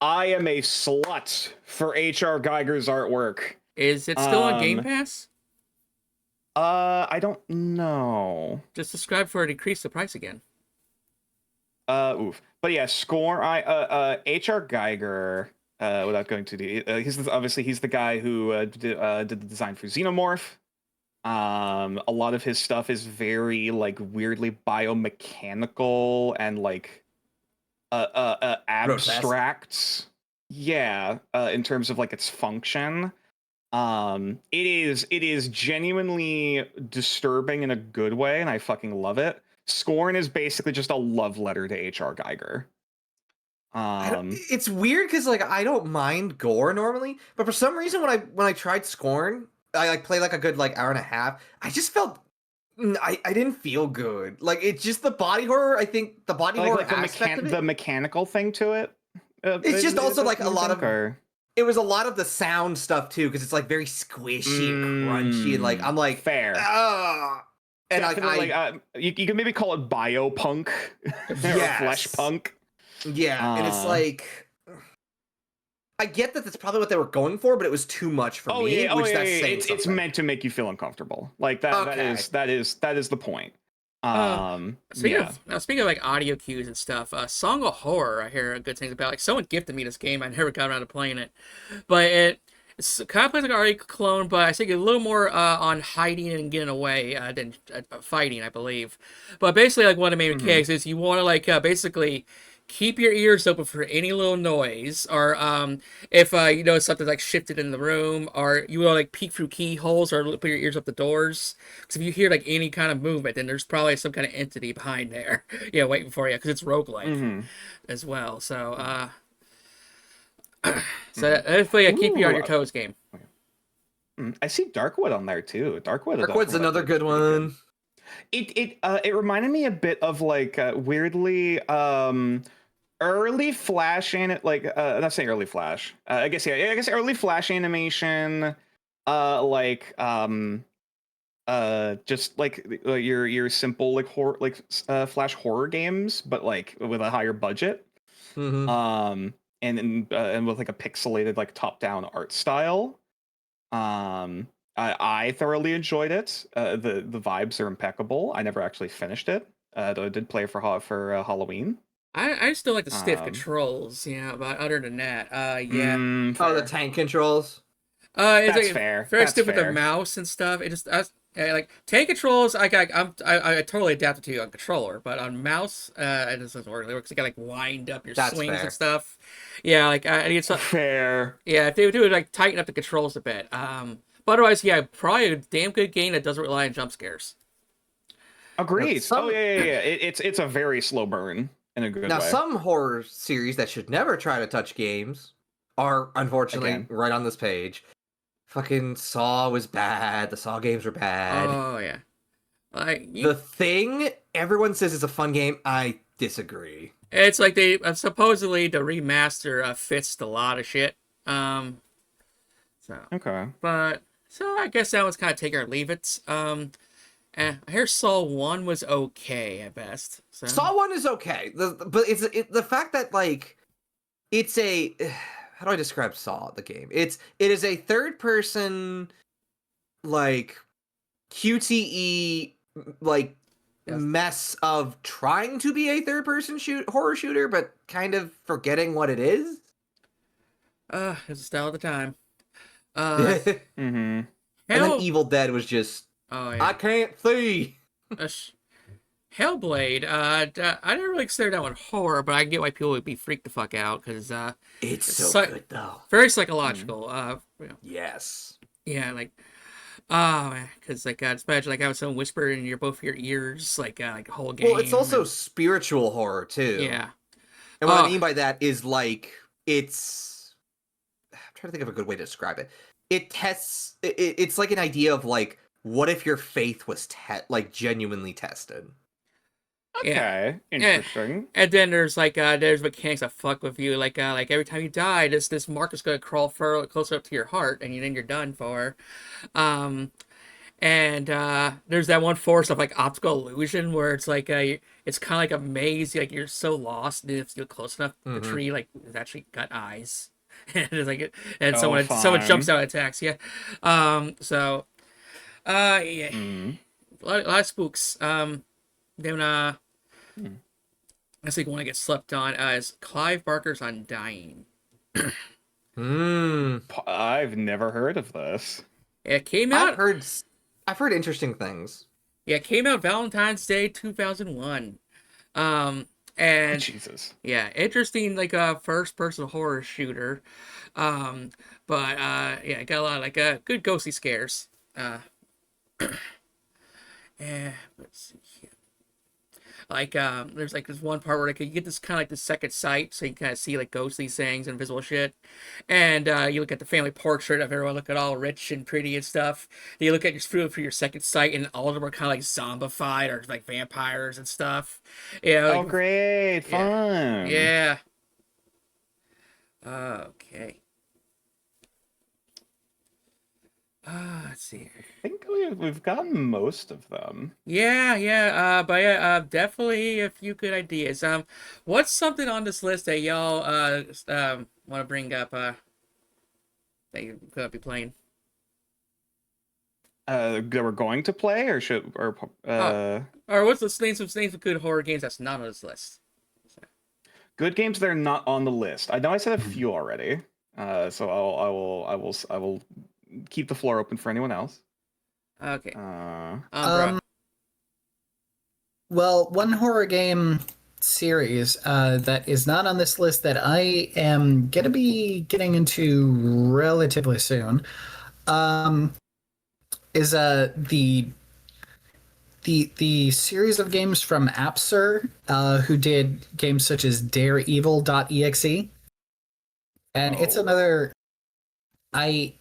am a slut for H.R. Geiger's artwork. Is it still on Game Pass? I don't know. Just subscribe for a decrease the price again. Oof. But yeah, Scorn. H.R. Geiger. Without going to he's the guy who did the design for Xenomorph. A lot of his stuff is very like weirdly biomechanical and like abstract. Yeah, in terms of like its function. It is genuinely disturbing in a good way, and I fucking love it. Scorn is basically just a love letter to H.R. Geiger. It's weird because like I don't mind gore normally, but for some reason when I tried Scorn, I like played like a good like hour and a half. I just felt I didn't feel good. Like it's just the body horror. I think the body horror aspect of it, the mechanical thing to it. It's just also like a lot of. It was a lot of the sound stuff too, because it's like very squishy and crunchy, and like I'm like fair. And you can maybe call it biopunk or flesh punk. Yeah, and it's like I get that that's probably what they were going for, but it was too much for me. It's meant to make you feel uncomfortable. Like that. Okay. That is the point. Speaking of like audio cues and stuff, Song of Horror, I hear good things about. Like someone gifted me this game, I never got around to playing it, but It's kind of plays like an RE clone, but I think a little more on hiding and getting away than fighting, I believe. But basically, like one of the main mechanics is you want to like basically keep your ears open for any little noise, or if you know something like shifted in the room, or you want to like peek through keyholes or put your ears up the doors. Because if you hear like any kind of movement, then there's probably some kind of entity behind there, you know, waiting for you. Because it's roguelike as well. So so hopefully I keep you on Ooh, your toes game. I see Darkwood on there too. Darkwood's another good one. It reminded me a bit of like weirdly early Flash not saying early Flash. I guess early Flash animation. Just like your simple like horror Flash horror games, but like with a higher budget. Mm-hmm. And with like a pixelated like top down art style. I thoroughly enjoyed it. The vibes are impeccable. I never actually finished it, though I did play for Halloween. I still like the stiff Um, controls, yeah, but other than that, yeah. Oh, the fair. tank controls. It's That's like fair. very That's stiff with the fair. mouse and stuff. It just like tank controls. I totally adapted to on controller, but on mouse, it just doesn't work. Because you got like wind up your That's swings fair. and stuff. Yeah, like I need some. Fair. Yeah, if they would do it, like tighten up the controls a bit. But otherwise, yeah, probably a damn good game that doesn't rely on jump scares. Agreed. Some- Oh yeah. It's a very slow burn in a good Now, way. some horror series that should never try to touch games are unfortunately Again. right on this page. Fucking Saw was bad. The Saw games were bad. Oh yeah, like The Thing, everyone says it's a fun game. I disagree. it's like they supposedly the remaster fits a lot of shit. So. Okay. But so I guess that was kind of take it or leave it. I hear Saw 1 was okay at best. So Saw 1 is okay. But the fact that like it's a how do I describe Saw the game? It is a third person like QTE like Yes. mess of trying to be a third person horror shooter but kind of forgetting what it is. it's the style of the time. And Mm-hmm. then Evil Dead was just Oh I yeah. can't see. Hellblade. I didn't really consider that one horror, but I get why people would be freaked the fuck out because It's so so- good though. very psychological. You know, Yes. yeah, like oh man, because like just imagine like having someone whisper in your both your ears like the whole game. Well, it's also and- spiritual horror too. yeah. And what Oh. I mean by that is like it's I'm trying to think of a good way to describe it. It tests it's like an idea of like what if your faith was like genuinely tested. Okay. Interesting. And then there's like there's mechanics that fuck with you like every time you die this mark is gonna crawl further closer up to your heart and then you're done for. And there's that one force of like optical illusion where it's like it's kind of like a maze, like you're so lost, and if you're close enough, the tree like has actually got eyes, and it's like and someone fine. jumps out and attacks. Yeah, so yeah, a lot of spooks. Then I think one I get slept on is Clive Barker's Undying. I've never heard of this. It came out. I've heard interesting things. Yeah, it came out Valentine's Day 2001. And Jesus. yeah, interesting like a first person horror shooter. But yeah, it got a lot of like good ghostly scares. Yeah, let's see here. Like there's like this one part where like you get this kind of like the second sight, so you kind of see like ghostly things and invisible shit. And you look at the family portrait of everyone looking all rich and pretty and stuff. Then you look at your for your second sight, and all of them are kind of like zombified or like vampires and stuff. Yeah. Oh, Like, great. Fun. yeah. Okay. Let's see. I think we've gotten most of them. Yeah. But yeah, definitely a few good ideas. What's something on this list that y'all want to bring up that you could be playing? That we're going to play, or Or what's the names of good horror games that's not on this list? good games that are not on the list. I know I said a few already. So I will keep the floor open for anyone else. Okay. Uh, Bro. Well, one horror game series that is not on this list that I am gonna be getting into relatively soon is the series of games from Appsir, who did games such as Dareevil.exe, and it's another. I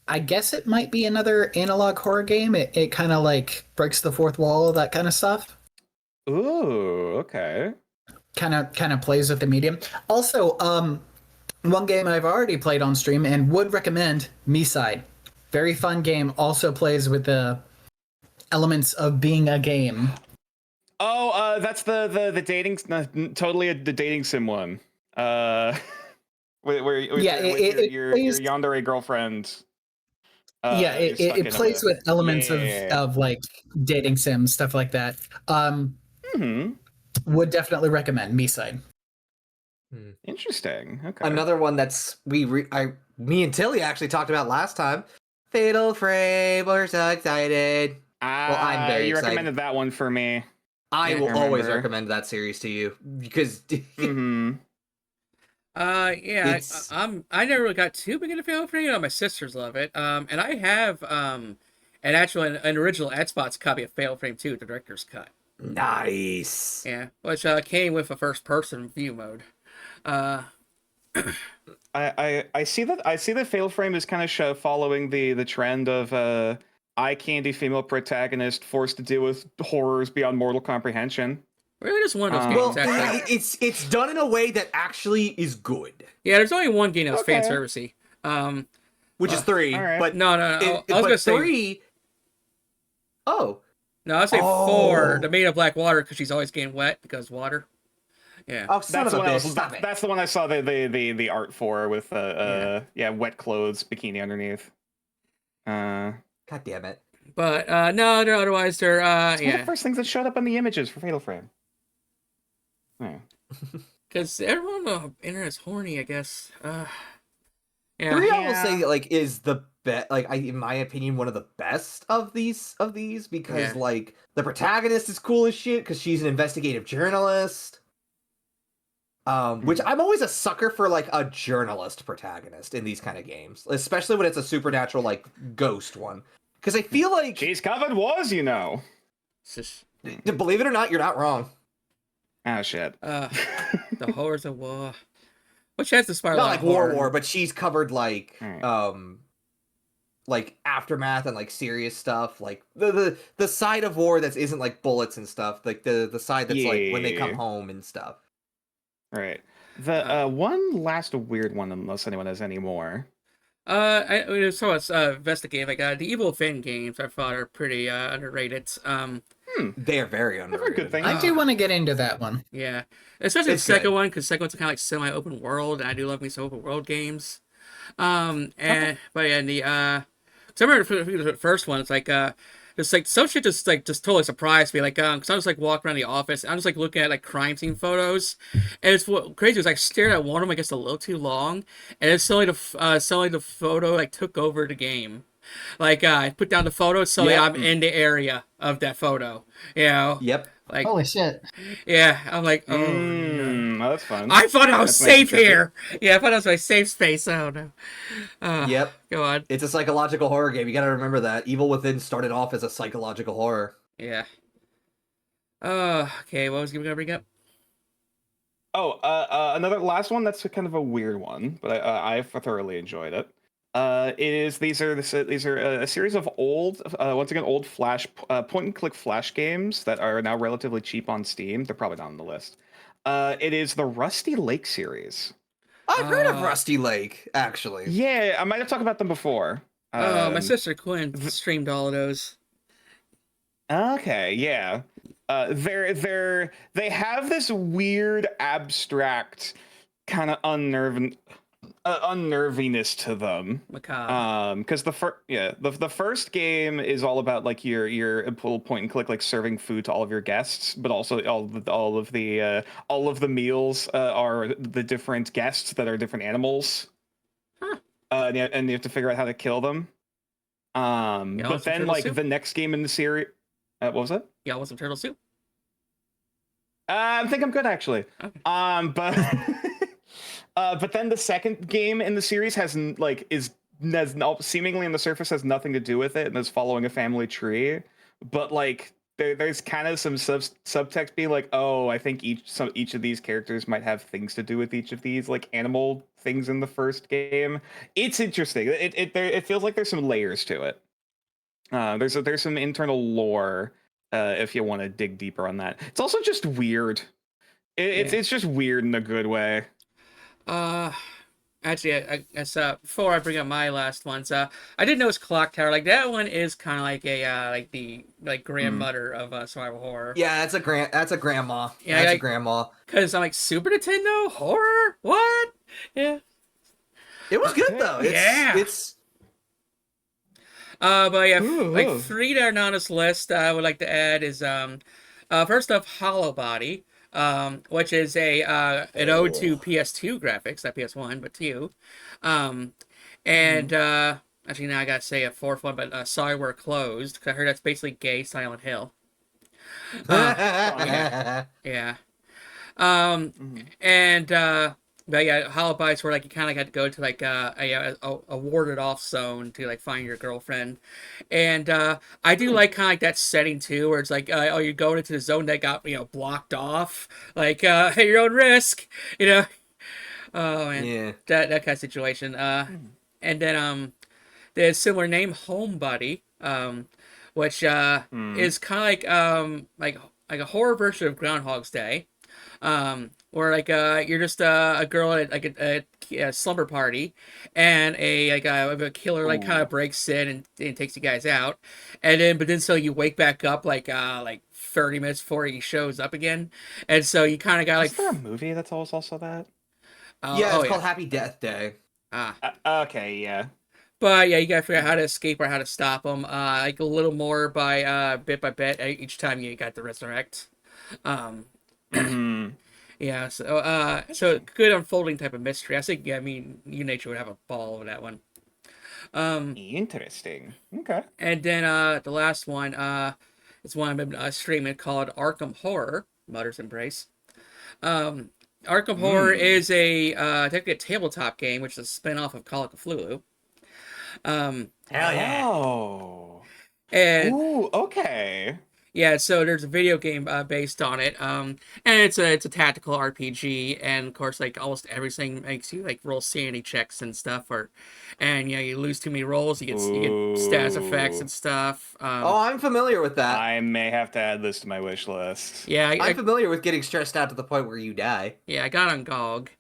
I guess it might be another analog horror game. It kind of like breaks the fourth wall, that kind of stuff. ooh, okay. Kind of plays with the medium. Also, one game I've already played on stream and would recommend, Me-Side. Very fun game. Also plays with the elements of being a game. Oh, that's the dating, totally the dating sim one. Where Yeah, your plays, yandere girlfriend. yeah, is stuck it in plays a, with elements yeah. of like dating sim stuff like that. Hmm. Would definitely recommend Me-Side. Interesting. Okay. Another one that's me and Tilly actually talked about last time. Fatal Frame. We're so excited. Well, I'm very you excited. recommended that one for me. I Yeah, will I always remember. recommend that series to you because Mm-hmm. Yeah, it's I never really got too big into Fatal Frame. My sisters love it. And I have an original Xbox copy of Fatal Frame 2, the director's cut. nice. Yeah, which came with a first-person view mode. I see that Fatal Frame is kind of following the trend of eye candy female protagonist forced to deal with horrors beyond mortal comprehension. Really, just one of those Well, games. Actually, it's done in a way that actually is good, yeah. There's only one game that was fan Okay. servicey. which is 3. all right. But No. I was gonna say 3. Oh, no. I'd say Oh. 4. The Maid of Black Water because she's always getting wet because water. Yeah. oh, son That's the of a one bitch! Stop it. that's the one I saw the art for with wet clothes bikini underneath. God damn it. But no, they're otherwise they're It's one of yeah. the first things that showed up on the images for Fatal Frame. Yeah. Because everyone on the internet's horny, I guess. Yeah. 3, I will say, like, is the best. Like, in my opinion, one of the best of these because Yeah. like the protagonist is cool as shit because she's an investigative journalist. Which I'm always a sucker for, like a journalist protagonist in these kind of games, especially when it's a supernatural like ghost one. Because I feel like, She's covered wars, you know. believe it or not, you're not wrong. Oh shit. The horrors of war. Which has inspired a Not lot like of horror. war, but she's covered like Alright. like aftermath and like serious stuff, like the side of war that isn't like bullets and stuff, like the side that's like when they come Yeah. home and stuff. Right. The one last weird one, unless anyone has any more. So it's investigative. Like the Evil Within games, I thought are pretty underrated. They are very underrated. good thing. I do want to get into that one. Yeah, especially It's the second good. one because second one's kind of like semi-open world, and I do love me some open world games. But yeah, the 'cause I remember the first one, it's like just like some shit just totally surprised me. Like because I was like walking around the office, and I'm just like looking at like crime scene photos, and it's what crazy was like stared at one of them, I guess a little too long, and it's suddenly the photo like took over the game. Like I put down the photo, so Yep. I'm in the area of that photo. You know, Yep. like Holy shit! yeah, I'm like, oh no. Oh, that's fun. I thought I was That's nice and safe trippy. here. Yeah, I thought that was my safe space. Oh no. Yep. Go on. It's a psychological horror game. You gotta remember that. Evil Within started off as a psychological horror. Yeah. Okay. What was you gonna bring up? Oh, another last one that's kind of a weird one, but I thoroughly enjoyed it. These are a series of old, once again, old flash point and click flash games that are now relatively cheap on Steam. They're probably not on the list. It is the Rusty Lake series. I've heard of Rusty Lake, actually. Yeah, I might have talked about them before. My sister Quinn streamed all of those. Okay, yeah. They have this weird abstract kind of unnerviness to them. Macabre. Because the first game is all about like your point and click like serving food to all of your guests, but also all of the meals are the different guests that are different animals. Huh. and you have to figure out how to kill them. But then like the next game in the series, what was it? Yeah, I want some turtle soup. I think I'm good actually. Okay. But then the second game in the series has seemingly on the surface has nothing to do with it and is following a family tree. But like there's kind of some subtext being like, oh, I think each of these characters might have things to do with each of these like animal things in the first game. It's interesting. It feels like there's some layers to it. There's some internal lore if you want to dig deeper on that. It's also just weird. It's just weird in a good way. Actually, I guess before I bring up my last ones, I did notice Clock Tower. Like that one is kind of like a like the grandmother of survival horror. Yeah, that's a grandma. Yeah, that's like, a grandma. Because I'm like Super Nintendo horror. What? Yeah. It was good though. It's but yeah, like 3 that are not on this list I would like to add is first off, Hollow Body, which is an ode to PS2 graphics, not PS1, but 2. And actually now I gotta say a fourth one, but Sorry We're Closed, because I heard that's basically gay Silent Hill. Yeah. And but yeah, Hollow Bites where like you kind of got to go to like a warded off zone to like find your girlfriend, and I do like kind of like that setting too, where it's like oh, you're going into the zone that got blocked off, like at your own risk, Oh man, yeah, that kind of situation. And then the similar name Homebody, which is kind of like a horror version of Groundhog's Day. Where like you're just a girl at like a slumber party, and a killer like kind of breaks in and takes you guys out, and then so you wake back up like 30 minutes before he shows up again, and so you kind of got like. Is there a movie that's also that? Yeah, it's called Happy Death Day. Okay, yeah. But yeah, you gotta figure out how to escape or how to stop them. Like a little more by bit each time you got to resurrect. Yeah, so good unfolding type of mystery. I think, I mean, Nature would have a ball with that one. Interesting. Okay. And then the last one is one I've been streaming called Arkham Horror, Mother's Embrace. Arkham Horror is technically a tabletop game, which is a spin-off of Call of Cthulhu. Hell yeah. Oh. And ooh, okay. yeah, so there's a video game based on it, and it's a tactical RPG, and of course, like almost everything makes you like roll sanity checks and stuff, and you lose too many rolls, you get stats effects and stuff. Oh, I'm familiar with that. I may have to add this to my wish list. Yeah, I'm familiar with getting stressed out to the point where you die. Yeah, I got on GOG.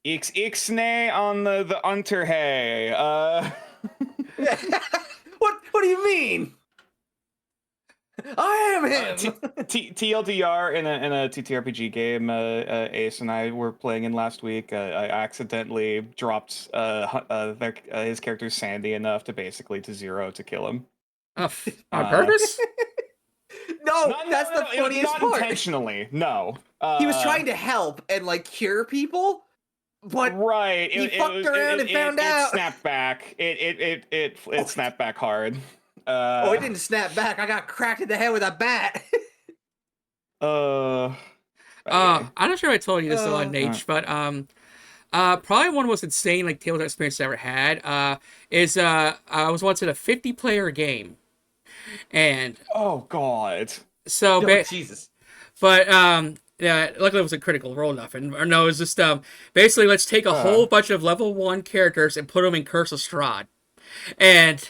Ixnay on the Unterhey. What do you mean? I am him. TLDR in a TTRPG game. Ace and I were playing in last week. I accidentally dropped his character's sanity enough to basically to 0 to kill him. On purpose? No, that's the funniest part. Not intentionally. No. He was trying to help and like cure people. But right, he fucked around and found out. It snapped back. It snapped back hard. It didn't snap back. I got cracked in the head with a bat. I'm not sure I told you this a lot, Nate, but probably one of the most insane like tabletop experience I ever had is I was once in a 50-player game, and oh god, so Jesus, but yeah, luckily it was a critical role nothing. Or no, it was just basically let's take a whole bunch of level 1 characters and put them in Curse of Strahd. And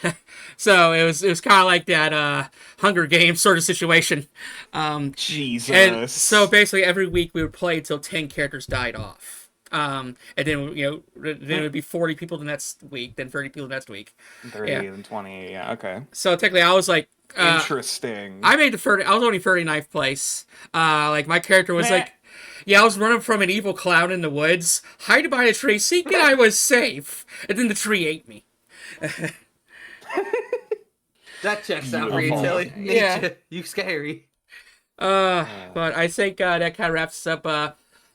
so it was kind of like that Hunger Games sort of situation. Jesus. And so basically every week we would play until 10 characters died off. And then then it would be 40 people the next week, then 30 people the next week. 30 and 20, yeah, okay. So technically I was like interesting. I made I was only 39th place. Like my character was like, I was running from an evil clown in the woods, hiding behind a tree, thinking I was safe, and then the tree ate me. That checks out for you, Tilly. Yeah, you scary. But I think that kind of wraps up.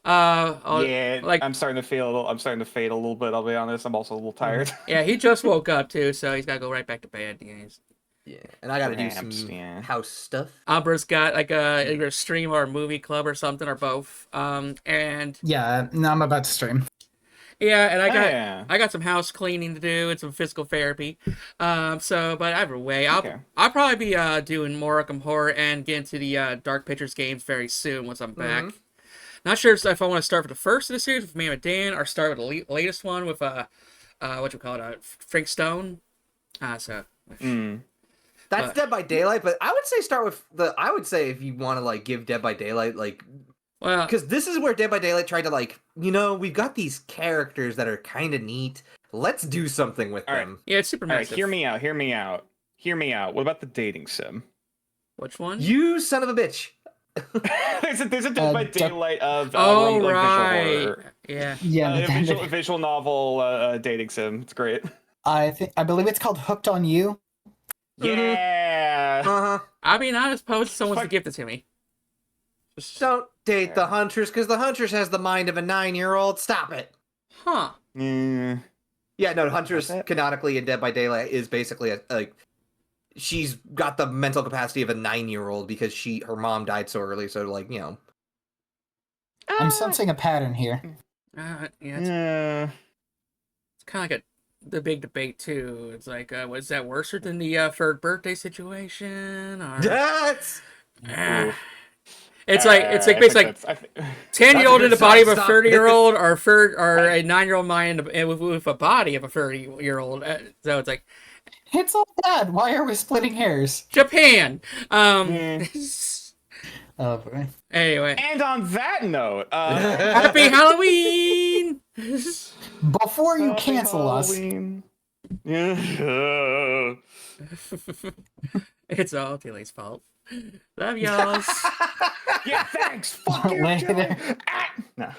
Yeah, like I'm starting to feel a little. I'm starting to fade a little bit. I'll be honest. I'm also a little tired. yeah, he just woke up too, so he's gotta go right back to bed. Yeah, and I got to do Perhaps, some yeah. house stuff. Umbra's got like either a stream or a movie club or something or both. And Yeah, no, I'm about to stream. yeah, and Oh, yeah. I got some house cleaning to do and some physical therapy. But either way, Okay. I'll probably be doing more Arkham Horror and get into the Dark Pictures games very soon once I'm back. Mhm. Not sure if I want to start with the first of the series with Man with Dan or start with the latest one with what you call it, Frank Stone. So. That's Dead by Daylight, but I would say start with I would say if you want to like give Dead by Daylight Well, because this is where Dead by Daylight tried to we've got these characters that are kind of neat. Let's do something with All right. them. yeah, it's super All right, massive. hear me out. Hear me out. Hear me out. What about the dating sim? Which one? You son of a bitch. there's a Dead by Daylight of Oh, visual right. horror. Yeah. Yeah, Visual novel dating sim. It's great. I believe it's called Hooked on You. Yeah. Uh-huh. I mean, I suppose someone's to Fuck. give it to me. Just, Don't date the Huntress because the Huntress has the mind of a 9-year-old. Stop it. huh. Mm. Yeah, no, Huntress That's it. canonically in Dead by Daylight is basically she's got the mental capacity of a 9-year-old because her mom died so early. So I'm sensing a pattern here. Yeah, Yeah. it's kind of like the big debate too. It's like, was that worse than the third birthday situation? Or That's Ah. Oof. it's like basically like 10-year-old That's a in good the body of a sign, stop. 30-year-old or a 9-year-old mind with a body of a 30-year-old. So it's like It's all bad. Why are we splitting hairs? Japan. Oh boy. Anyway, And on that note, happy Halloween. Before you cancel Halloween. Yeah. It's all Tilly's fault. Love y'all. Yeah, thanks. Fuck you, Later. Joey. Ah! No.